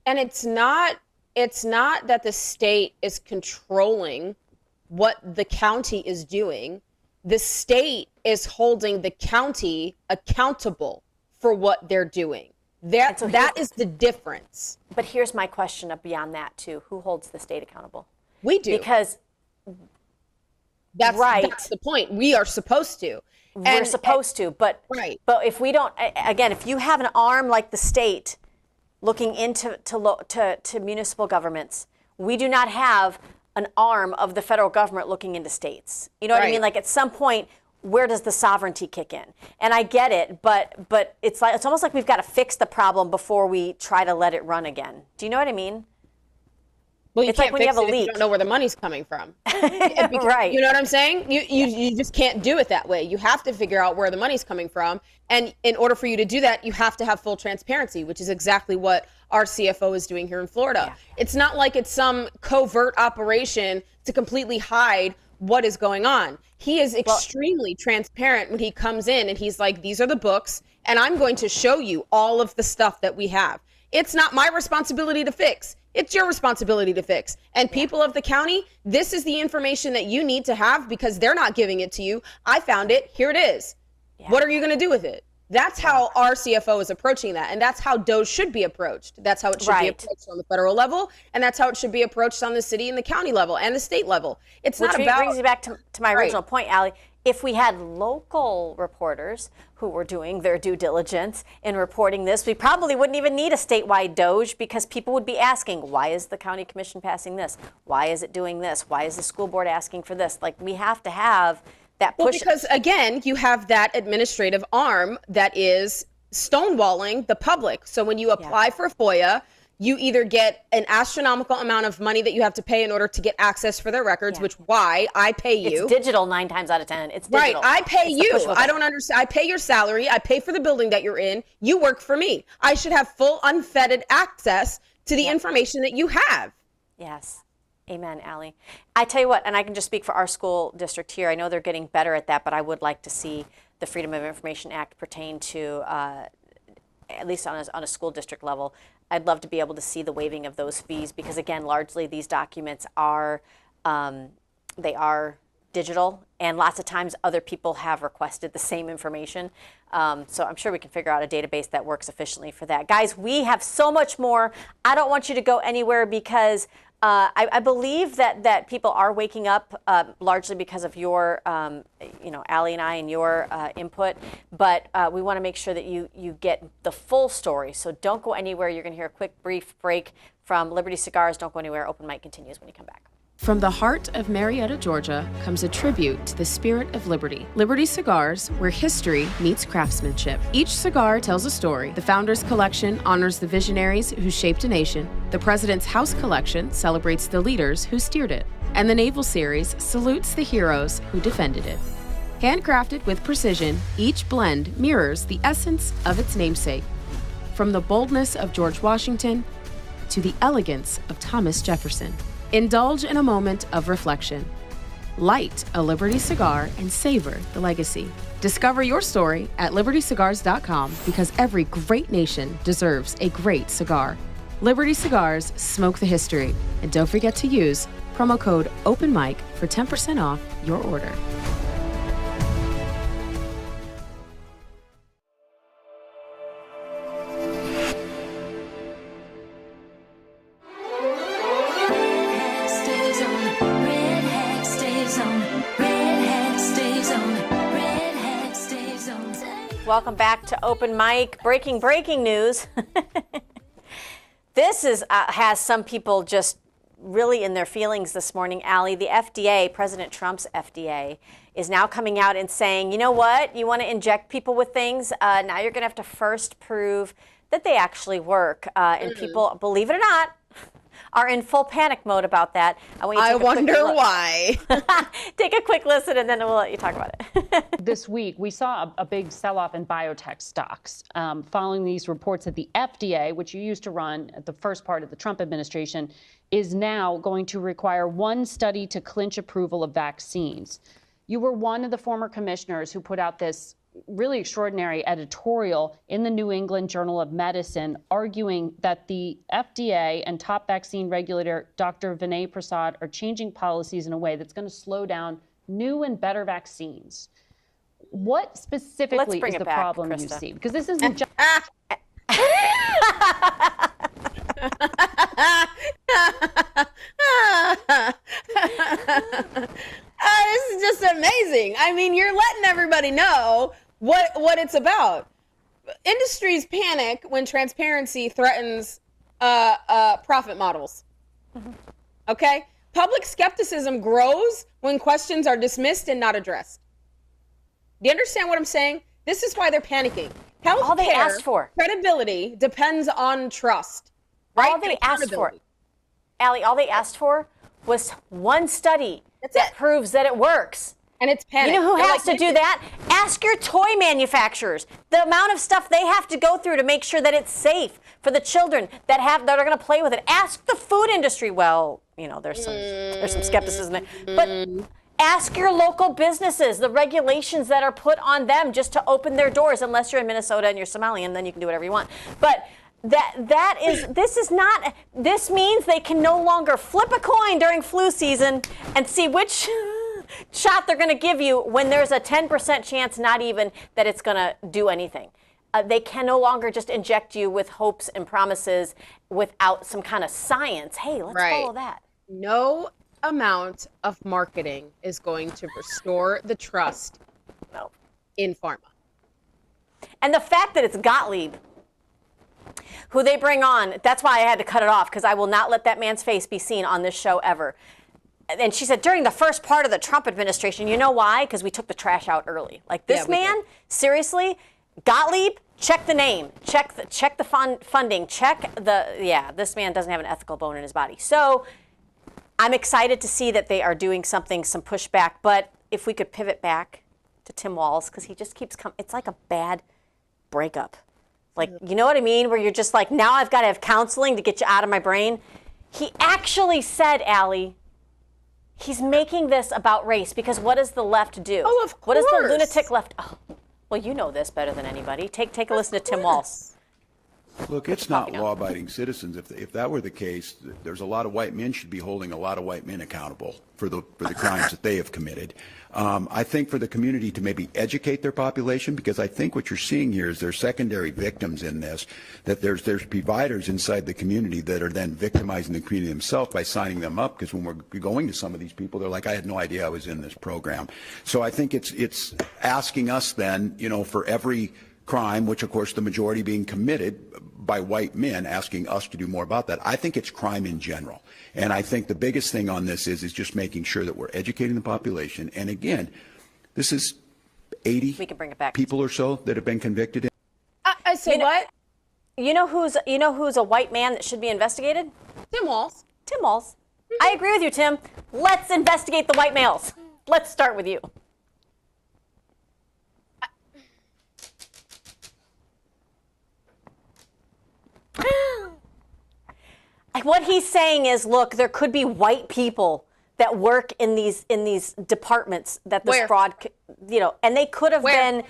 S1: And it's not that the state is controlling what the county is doing. The state is holding the county accountable for what they're doing. That is the difference.
S2: But here's my question beyond that too. Who holds the state accountable?
S1: We do.
S2: Because
S1: that's the point. We are supposed to.
S2: We're supposed to, but if we don't, again, if you have an arm like the state looking into municipal governments, we do not have an arm of the federal government looking into states. You know what I mean? Like at some point, where does the sovereignty kick in? And I get it, but it's almost like we've got to fix the problem before we try to let it run again. Do you know what I mean?
S1: Well,
S2: it's like when you have a leak.
S1: You don't know where the money's coming from.
S2: Right.
S1: You know what I'm saying? You just can't do it that way. You have to figure out where the money's coming from. And in order for you to do that, you have to have full transparency, which is exactly what our CFO is doing here in Florida. Yeah. It's not like it's some covert operation to completely hide what is going on. He is extremely transparent when he comes in and he's like, these are the books, and I'm going to show you all of the stuff that we have. It's not my responsibility to fix. It's your responsibility to fix. And people of the county, this is the information that you need to have because they're not giving it to you. I found it. Here it is. What are you going to do with it? That's how our CFO is approaching that. And that's how DOJ should be approached. That's how it should be approached on the federal level. And that's how it should be approached on the city and the county level and the state level. It's not about. Which
S2: brings me back to my original point, Allie. If we had local reporters who were doing their due diligence in reporting this, we probably wouldn't even need a statewide DOJ because people would be asking, why is the county commission passing this? Why is it doing this? Why is the school board asking for this? Like, we have to have that push.
S1: Well, because again, you have that administrative arm that is stonewalling the public. So when you apply for FOIA, you either get an astronomical amount of money that you have to pay in order to get access for their records, which why I pay you.
S2: It's digital 9 times out of 10. It's digital.
S1: Right. I pay you. I don't understand. I pay your salary. I pay for the building that you're in. You work for me. I should have full unfettered access to the information that you have.
S2: Yes. Amen, Allie. I tell you what, and I can just speak for our school district here. I know they're getting better at that, but I would like to see the Freedom of Information Act pertain to, at least on a school district level. I'd love to be able to see the waiving of those fees because, again, largely these documents are, they are digital, and lots of times other people have requested the same information. So I'm sure we can figure out a database that works efficiently for that. Guys, we have so much more. I don't want you to go anywhere because I believe that people are waking up largely because of your, Allie and I and your input, but we want to make sure that you get the full story. So don't go anywhere. You're going to hear a quick, brief break from Liberty Cigars. Don't go anywhere. Open mic continues when you come back.
S17: From the heart of Marietta, Georgia, comes a tribute to the spirit of liberty. Liberty Cigars, where history meets craftsmanship. Each cigar tells a story. The Founders Collection honors the visionaries who shaped a nation. The President's House Collection celebrates the leaders who steered it. And the Naval Series salutes the heroes who defended it. Handcrafted with precision, each blend mirrors the essence of its namesake. From the boldness of George Washington to the elegance of Thomas Jefferson. Indulge in a moment of reflection. Light a Liberty cigar and savor the legacy. Discover your story at libertycigars.com because every great nation deserves a great cigar. Liberty Cigars, smoke the history. And don't forget to use promo code OPENMIC for 10% off your order.
S2: Welcome back to Open Mic. Breaking news. This has some people just really in their feelings this morning, Allie. The FDA, President Trump's FDA, is now coming out and saying, you know what? You want to inject people with things? Now you're going to have to first prove that they actually work. And people, believe it or not, are in full panic mode about that.
S1: I wonder why.
S2: Take a quick listen and then we'll let you talk about it.
S18: This week, we saw a big sell-off in biotech stocks following these reports that the FDA, which you used to run at the first part of the Trump administration, is now going to require one study to clinch approval of vaccines. You were one of the former commissioners who put out this really extraordinary editorial in the New England Journal of Medicine arguing that the FDA and top vaccine regulator, Dr. Vinay Prasad, are changing policies in a way that's going to slow down new and better vaccines. What specifically is the problem you see? Because this isn't just...
S1: This is just amazing. I mean, you're letting everybody know what it's about. Industries panic when transparency threatens profit models. Okay? Public skepticism grows when questions are dismissed and not addressed. Do you understand what I'm saying? This is why they're panicking.
S2: All they asked for.
S1: Credibility depends on trust. Right?
S2: All they asked for, Allie, all they asked for was one study that proves that it works.
S1: And it's panic.
S2: You know who has to do that? Ask your toy manufacturers. The amount of stuff they have to go through to make sure that it's safe for the children that are going to play with it. Ask the food industry. Well, there's some skepticism there. But ask your local businesses, the regulations that are put on them just to open their doors, unless you're in Minnesota and you're Somalian, then you can do whatever you want. But This means they can no longer flip a coin during flu season and see which shot they're going to give you when there's a 10% chance, not even, that it's going to do anything. They can no longer just inject you with hopes and promises without some kind of science. Hey, let's follow that.
S1: No amount of marketing is going to restore the trust in pharma.
S2: And the fact that it's Gottlieb, who they bring on, that's why I had to cut it off, because I will not let that man's face be seen on this show ever. And she said, during the first part of the Trump administration, you know why? Because we took the trash out early. Like, this man, seriously, Gottlieb, check the name, check the funding, this man doesn't have an ethical bone in his body. So I'm excited to see that they are doing something, some pushback. But if we could pivot back to Tim Walz, because he just keeps coming. It's like a bad breakup. Like, you know what I mean? Where you're just like, now I've got to have counseling to get you out of my brain. He actually said, Allie, he's making this about race, because what does the left do?
S1: Oh, of course.
S2: What does the lunatic left? Oh, well, you know this better than anybody. Take a listen to Tim Walz.
S19: Look, it's not law-abiding citizens. If that were the case, there's a lot of white men should be holding a lot of white men accountable for the crimes that they have committed. I think for the community to maybe educate their population, because I think what you're seeing here is there's secondary victims in this, that there's providers inside the community that are then victimizing the community themselves by signing them up, because when we're going to some of these people, they're like, I had no idea I was in this program. So I think it's asking us then, for every crime, which of course the majority being committed by white men, asking us to do more about that. I think it's crime in general. And I think the biggest thing on this is just making sure that we're educating the population. And again, this is 80
S2: we can bring it back.
S19: People or so that have been convicted.
S1: I say what?
S2: You know who's a white man that should be investigated?
S1: Tim Walz.
S2: Tim Walz. I agree with you, Tim. Let's investigate the white males. Let's start with you. What he's saying is, look, there could be white people that work in these departments that this fraud, and they could have been.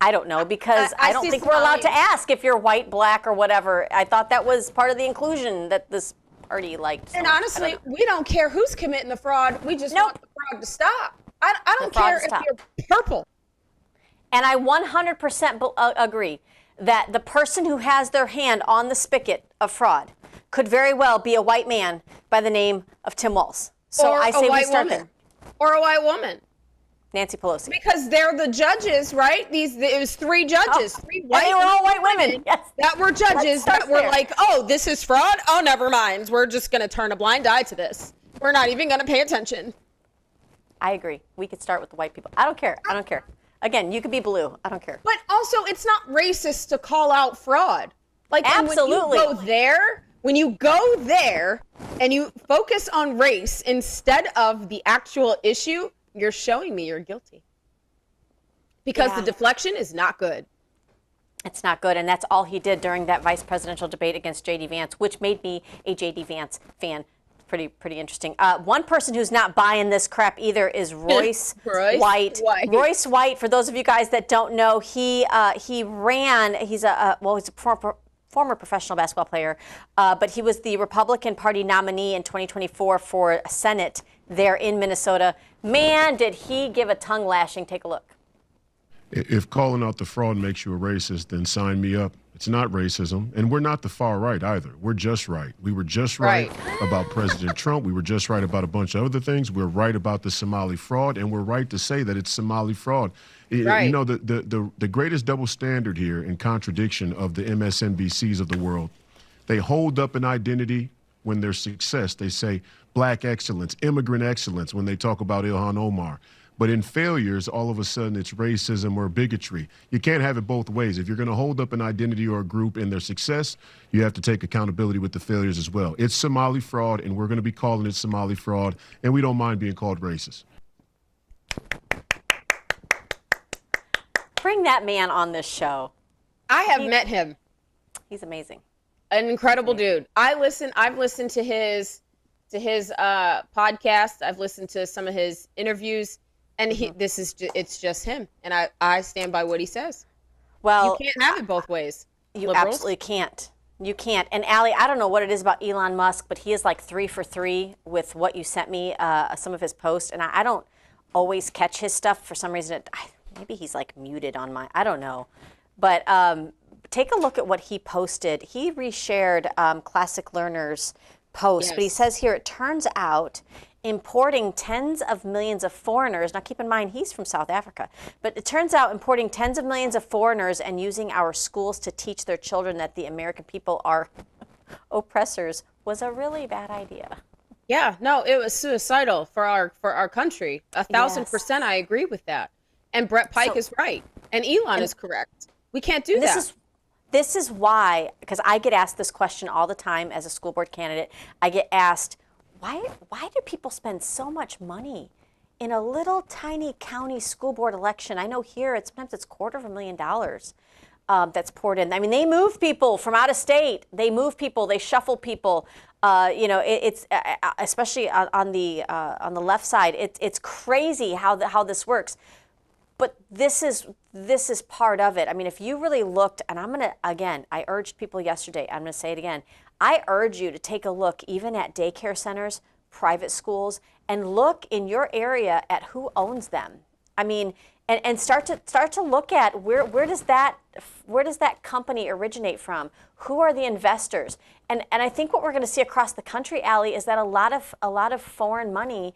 S2: I don't know, because I don't think we're allowed to ask if you're white, black, or whatever. I thought that was part of the inclusion that this party liked. So
S1: and honestly, we don't care who's committing the fraud. We just want the fraud to stop. I don't care if you're purple.
S2: And I 100% agree that the person who has their hand on the spigot of fraud could very well be a white man by the name of Tim Walz. So I say we start there.
S1: Or a white woman.
S2: Nancy Pelosi.
S1: Because they're the judges, right? It was 3 judges, 3 white.
S2: And they were all white women. Yes.
S1: That were judges that were like, oh, this is fraud? Oh, never mind. We're just going to turn a blind eye to this. We're not even going to pay attention.
S2: I agree. We could start with the white people. I don't care. Again, you could be blue. I don't care.
S1: But also, it's not racist to call out fraud. Like,
S2: absolutely.
S1: When you go there and you focus on race instead of the actual issue, you're showing me you're guilty. Because the deflection is not good.
S2: It's not good, and that's all he did during that vice presidential debate against J.D. Vance, which made me a J.D. Vance fan. Pretty interesting. One person who's not buying this crap either is Royce White. Royce White, for those of you guys that don't know, he ran. He's a former professional basketball player, but he was the Republican Party nominee in 2024 for Senate there in Minnesota. Man, did he give a tongue lashing. Take a look.
S20: If calling out the fraud makes you a racist, then sign me up. It's not racism, and we're not the far right either. We're just right. We were just right about President Trump. We were just right about a bunch of other things. We're right about the Somali fraud, and we're right to say that it's Somali fraud.
S1: Right.
S20: You know, the greatest double standard here, in contradiction of the MSNBCs of the world, they hold up an identity when there's success. They say black excellence, immigrant excellence when they talk about Ilhan Omar. But in failures, all of a sudden, it's racism or bigotry. You can't have it both ways. If you're going to hold up an identity or a group in their success, you have to take accountability with the failures as well. It's Somali fraud, and we're going to be calling it Somali fraud, and we don't mind being called racist.
S2: Bring that man on this show.
S1: I have met him.
S2: He's amazing.
S1: An incredible dude. I've listened to his podcast. I've listened to some of his interviews. And it's just him. And I stand by what he says.
S2: Well,
S1: you can't have it both ways.
S2: You
S1: liberals.
S2: absolutely can't. You can't. And Allie, I don't know what it is about Elon Musk, but he is like 3 for 3 with what you sent me, some of his posts. And I don't always catch his stuff for some reason. Maybe he's like muted on my, I don't know. But take a look at what he posted. He reshared Classic Learner's post, but he says here, it turns out importing tens of millions of foreigners, now keep in mind he's from South Africa, but it turns out importing tens of millions of foreigners and using our schools to teach their children that the American people are oppressors was a really bad idea.
S1: Yeah, no, it was suicidal for our country. 1,000%, I agree with that. And Brett Pike is right, and Elon is correct. We can't do that.
S2: This is why, because I get asked this question all the time as a school board candidate. I get asked, why do people spend so much money in a little tiny county school board election? I know here sometimes it's $250,000 that's poured in. I mean, they move people from out of state. They move people. They shuffle people. It's especially on the left side. It's crazy how this works. But this is part of it. I mean, if you really looked, and I urged people yesterday, I'm going to say it again. I urge you to take a look even at daycare centers, private schools, and look in your area at who owns them. I mean, and start to look at where does that company originate from? Who are the investors? And I think what we're going to see across the country, Allie, is that a lot of foreign money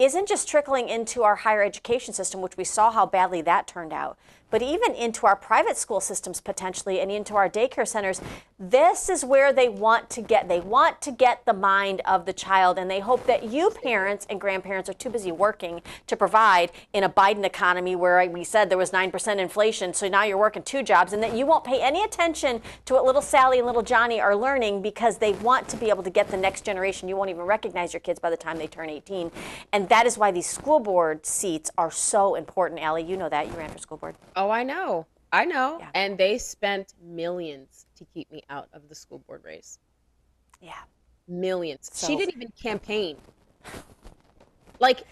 S2: isn't just trickling into our higher education system, which we saw how badly that turned out, but even into our private school systems potentially and into our daycare centers. This is where they want to get. They want to get the mind of the child, and they hope that you parents and grandparents are too busy working to provide in a Biden economy where we said there was 9% inflation, so now you're working 2 jobs, and that you won't pay any attention to what little Sally and little Johnny are learning because they want to be able to get the next generation. You won't even recognize your kids by the time they turn 18. And that is why these school board seats are so important, Allie. You know that. You ran for school board.
S1: Oh, I know. Yeah. And they spent millions to keep me out of the school board race.
S2: Yeah.
S1: Millions. She didn't even campaign. Like,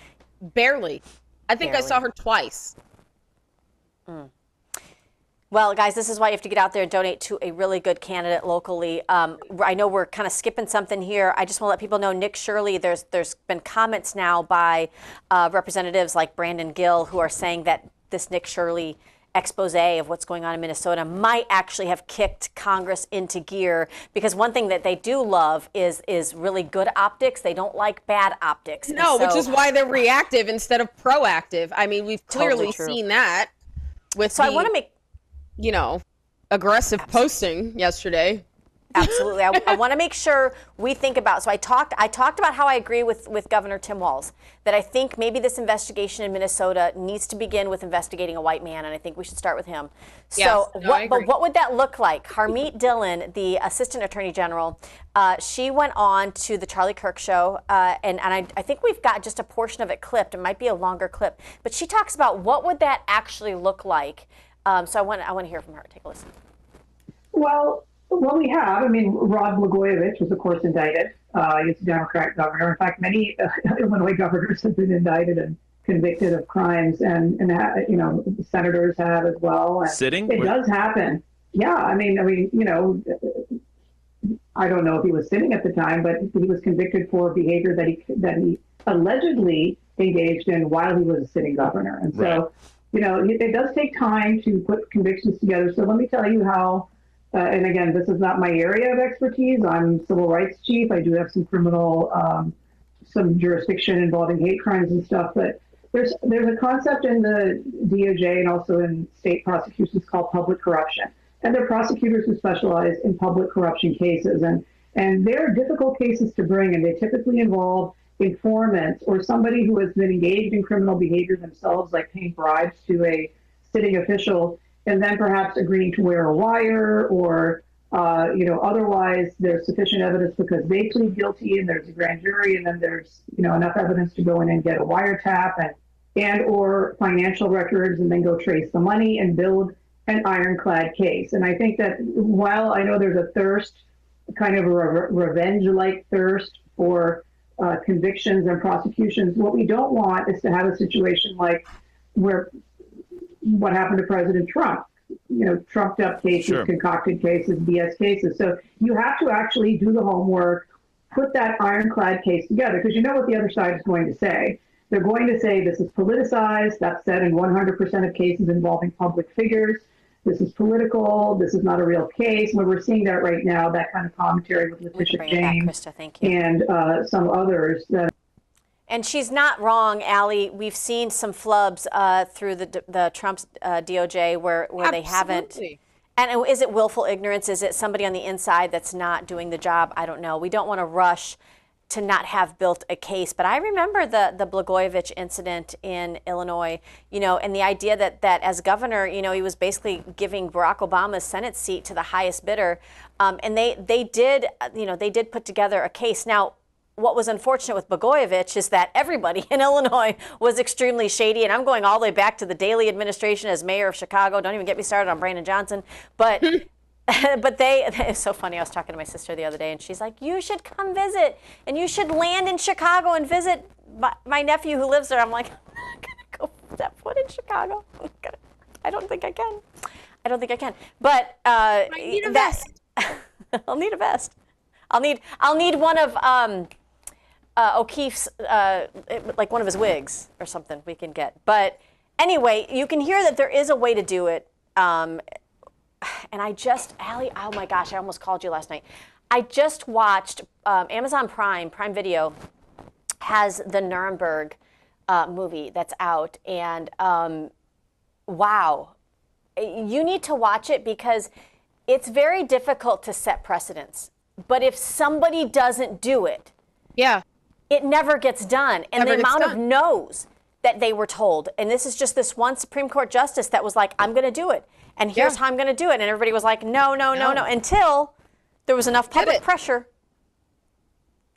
S1: barely. I think I saw her twice.
S2: Well, guys, this is why you have to get out there and donate to a really good candidate locally. I know we're kind of skipping something here. I just want to let people know, Nick Shirley, there's been comments now by representatives like Brandon Gill who are saying that this Nick Shirley expose of what's going on in Minnesota might actually have kicked Congress into gear, because one thing that they do love is really good optics. They don't like bad optics.
S1: No, which is why they're reactive instead of proactive. I mean, we've clearly seen that with
S2: I want to make,
S1: aggressive posting yesterday.
S2: Absolutely. I want to make sure we think about, so I talked about how I agree with Governor Tim Walz, that I think maybe this investigation in Minnesota needs to begin with investigating a white man, and I think we should start with him. So but what would that look like? Harmeet Dillon, the Assistant Attorney General, she went on to the Charlie Kirk show, and I think we've got just a portion of it clipped. It might be a longer clip, but she talks about what would that actually look like. So I want to hear from her. Take a listen.
S21: Well, we have. I mean, Rod Blagojevich was, of course, indicted. He's a Democrat governor. In fact, many Illinois governors have been indicted and convicted of crimes, and senators have as well. And
S22: sitting?
S21: It does happen. Yeah, I mean, I don't know if he was sitting at the time, but he was convicted for behavior that he allegedly engaged in while he was a sitting governor. And so, it does take time to put convictions together. So let me tell you how. And again, this is not my area of expertise. I'm civil rights chief. I do have some criminal, some jurisdiction involving hate crimes and stuff. But there's a concept in the DOJ and also in state prosecutions called public corruption. And they're prosecutors who specialize in public corruption cases. And they're difficult cases to bring, and they typically involve informants or somebody who has been engaged in criminal behavior themselves, like paying bribes to a sitting official, and then perhaps agreeing to wear a wire, or otherwise there's sufficient evidence because they plead guilty and there's a grand jury, and then there's enough evidence to go in and get a wiretap and or financial records, and then go trace the money and build an ironclad case. And I think that while I know there's a thirst, kind of a revenge-like thirst for convictions and prosecutions, what we don't want is to have a situation like what happened to President Trump. trumped up cases, concocted cases, BS cases. So you have to actually do the homework, put that ironclad case together, because you know what the other side is going to say. They're going to say this is politicized. That's said in 100% of cases involving public figures. This is political. This is not a real case. When we're seeing that right now, that kind of commentary with Letitia James and some others.
S2: And she's not wrong, Allie. We've seen some flubs through the Trump's DOJ where they haven't. And is it willful ignorance? Is it somebody on the inside that's not doing the job? I don't know. We don't want to rush to not have built a case. But I remember the Blagojevich incident in Illinois, and the idea that as governor, he was basically giving Barack Obama's Senate seat to the highest bidder. And they did put together a case. Now, what was unfortunate with Blagojevich is that everybody in Illinois was extremely shady. And I'm going all the way back to the Daley administration as mayor of Chicago. Don't even get me started on Brandon Johnson. But it's so funny. I was talking to my sister the other day, and she's like, you should come visit, and you should land in Chicago and visit my nephew who lives there. I'm like, I'm not going to go step foot in Chicago. I don't think I can. But I need a vest. I'll need a vest. I'll need one of O'Keefe's, like one of his wigs or something we can get. But anyway, you can hear that there is a way to do it. And Allie, oh my gosh, I almost called you last night. I just watched Amazon Prime Video has the Nuremberg movie that's out. And wow, you need to watch it because it's very difficult to set precedents. But if somebody doesn't do it, it never gets done. And the amount of no's that they were told. And this is just this one Supreme Court justice that was like, I'm going to do it. And here's how I'm going to do it. And everybody was like, no, until there was enough public pressure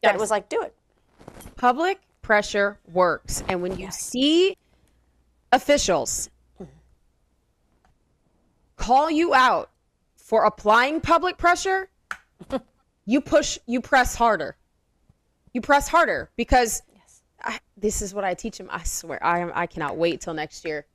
S2: that it was like, do it.
S1: Public pressure works. And when you see officials call you out for applying public pressure, you press harder. You press harder because this is what I teach them. I swear, I cannot wait till next year.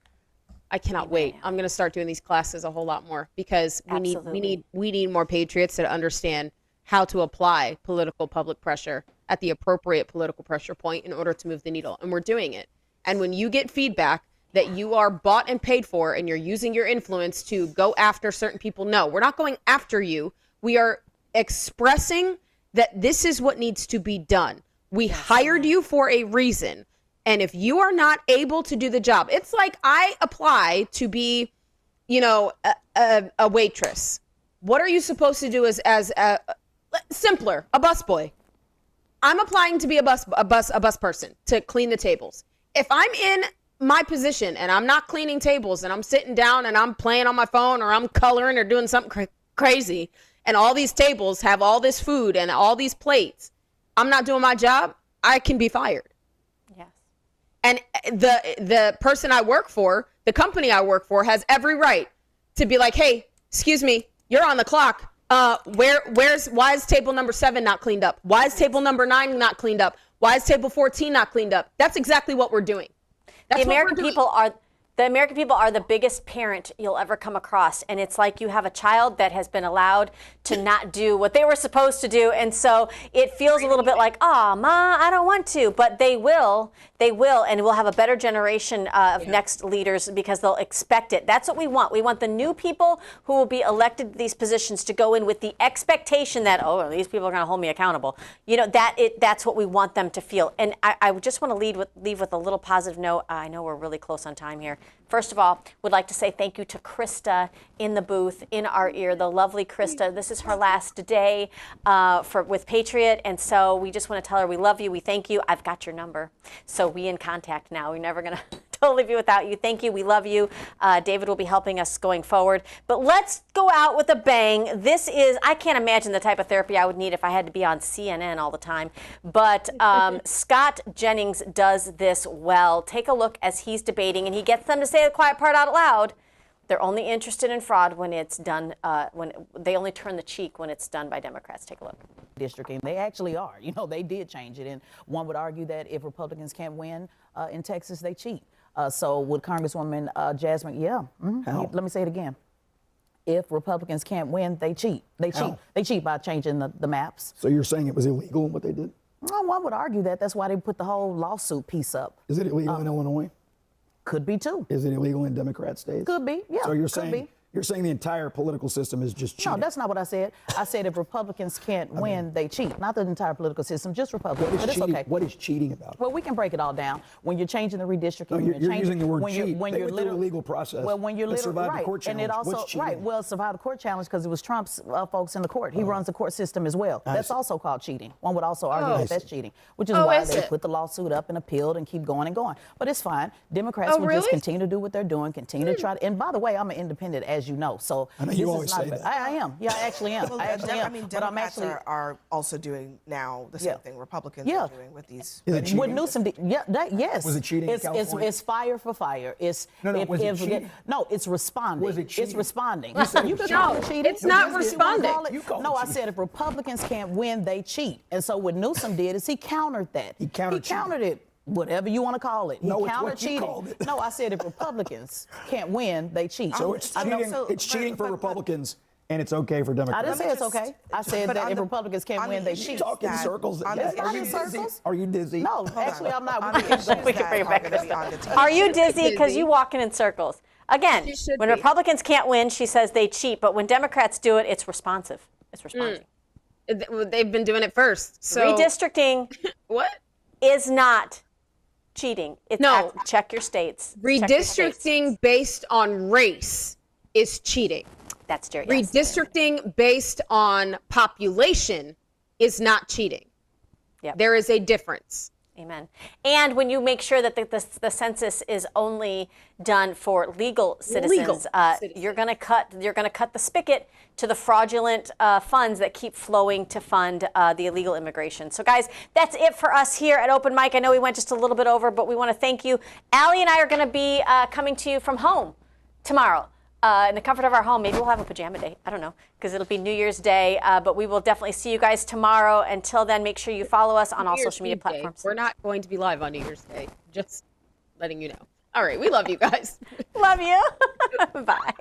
S1: I cannot wait. I'm going to start doing these classes a whole lot more because we need more patriots that understand how to apply political public pressure at the appropriate political pressure point in order to move the needle. And we're doing it. And when you get feedback that you are bought and paid for and you're using your influence to go after certain people, no, we're not going after you. We are expressing that this is what needs to be done. We hired you for a reason. And if you are not able to do the job, it's like I apply to be, a waitress. What are you supposed to do as simpler, a busboy? I'm applying to be a bus person to clean the tables. If I'm in my position and I'm not cleaning tables and I'm sitting down and I'm playing on my phone or I'm coloring or doing something crazy, and all these tables have all this food and all these plates, I'm not doing my job, I can be fired.
S2: Yes.
S1: And the person I work for, the company I work for, has every right to be like, hey, excuse me, you're on the clock. Why is table number 7 not cleaned up? Why is table number 9 not cleaned up? Why is table 14 not cleaned up? That's exactly what we're doing. That's
S2: the American people are the biggest parent you'll ever come across. And it's like you have a child that has been allowed to not do what they were supposed to do. And so it feels a little bit like, oh, Ma, I don't want to. But they will. And we'll have a better generation of next leaders because they'll expect it. That's what we want. We want the new people who will be elected to these positions to go in with the expectation that, oh, these people are going to hold me accountable. That's what we want them to feel. And I just want to leave with a little positive note. I know we're really close on time here. First of all, would like to say thank you to Krista in the booth, in our ear, the lovely Krista. This is her last day with Patriot, and so we just want to tell her we love you, we thank you. I've got your number, so we in contact now. We're never going to totally be without you. Thank you, we love you. David will be helping us going forward. But let's go out with a bang. I can't imagine the type of therapy I would need if I had to be on CNN all the time. But Scott Jennings does this well. Take a look as he's debating, and he gets them to say the quiet part out loud. They're only interested in fraud when it's done, when they only turn the cheek when it's done by Democrats. Take a look.
S3: Districting, they actually are. They did change it. And one would argue that if Republicans can't win in Texas, they cheat. So with Congresswoman Jasmine, let me say it again. if Republicans can't win, they cheat. They cheat.
S4: How?
S3: They cheat by changing the maps.
S4: So you're saying it was illegal what they did?
S3: Well, one would argue that. That's why they put the whole lawsuit piece up.
S4: Is it illegal in Illinois?
S3: Could be too.
S4: Is it illegal in Democrat states?
S3: Could be, yeah.
S4: So you're
S3: could be.
S4: You're saying the entire political system is just cheating?
S3: No, that's not what I said. I said if Republicans can't win, they cheat. Not the entire political system, just Republicans. But it's okay.
S4: What is cheating about?
S3: Well, we can break it all down. When you're changing the redistricting,
S4: No, you're using the word
S3: when
S4: cheat.
S3: When
S4: They
S3: you're
S4: went through a legal process.
S3: Well, when you're
S4: that survived
S3: right,
S4: the court
S3: and
S4: challenge.
S3: it also
S4: What's cheating?
S3: right. Well, it survived the court challenge because it was Trump's folks in the court. He runs the court system as well. That's also called cheating. One would also argue that that's cheating, which is why they put the lawsuit up and appealed and keep going and going. But it's fine. Democrats will just continue to do what they're doing, continue to try to. And by the way, I'm an independent, as you know. So
S4: I know you always say that.
S3: I am. Yeah, I actually am.
S22: Well,
S3: I actually am.
S22: I mean,
S3: but I'm
S22: Democrats
S3: actually
S22: are also doing now the same thing Republicans are doing with these.
S4: Is it cheating?
S3: With Newsom, yes.
S4: Was it cheating in California?
S3: It's fire for fire. It's
S4: was it cheating?
S3: No, it's responding.
S4: Was it cheating?
S3: It's responding.
S4: You said
S3: You
S4: it
S3: could
S4: was
S3: call
S4: cheating.
S3: it cheating.
S1: It's not responding.
S3: No, I said if Republicans can't win, they cheat. And so what Newsom did is he countered that. He countered it. Whatever you want to call it.
S4: No,
S3: He
S4: it's
S3: countered
S4: what you
S3: cheating.
S4: called it.
S3: No, I said if Republicans can't win, they cheat.
S4: So it's cheating. It's cheating for Republicans, and it's okay for
S3: I
S4: Democrats.
S3: didn't say it's okay. I said that if Republicans can't win, they cheat.
S4: Talk in circles. Yes. Are you dizzy? Are you dizzy?
S3: No, actually, I'm not.
S2: We can bring it back. Are you dizzy? Because you walking in circles. Again, when Republicans can't win, she says they cheat. But when Democrats do it, it's responsive. It's responding.
S1: They've been doing it first. So
S2: Redistricting
S1: what
S2: is not cheating. It's check your states.
S1: Redistricting based on race is cheating.
S2: That's true.
S1: Redistricting based on population is not cheating.
S2: Yep.
S1: There is a difference.
S2: Amen. And when you make sure that the census is only done for legal citizens, you're going to cut the spigot to the fraudulent funds that keep flowing to fund the illegal immigration. So, guys, that's it for us here at Open Mic. I know we went just a little bit over, but we want to thank you. Allie and I are going to be coming to you from home tomorrow. In the comfort of our home. Maybe we'll have a pajama day. I don't know, because it'll be New Year's Day. But we will definitely see you guys tomorrow. Until then, make sure you follow us on all social media platforms.
S1: We're not going to be live on New Year's Day. Just letting you know. All right. We love you guys.
S2: Love you. Bye.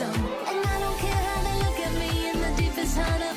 S23: And I don't care how they look at me in the deepest heart of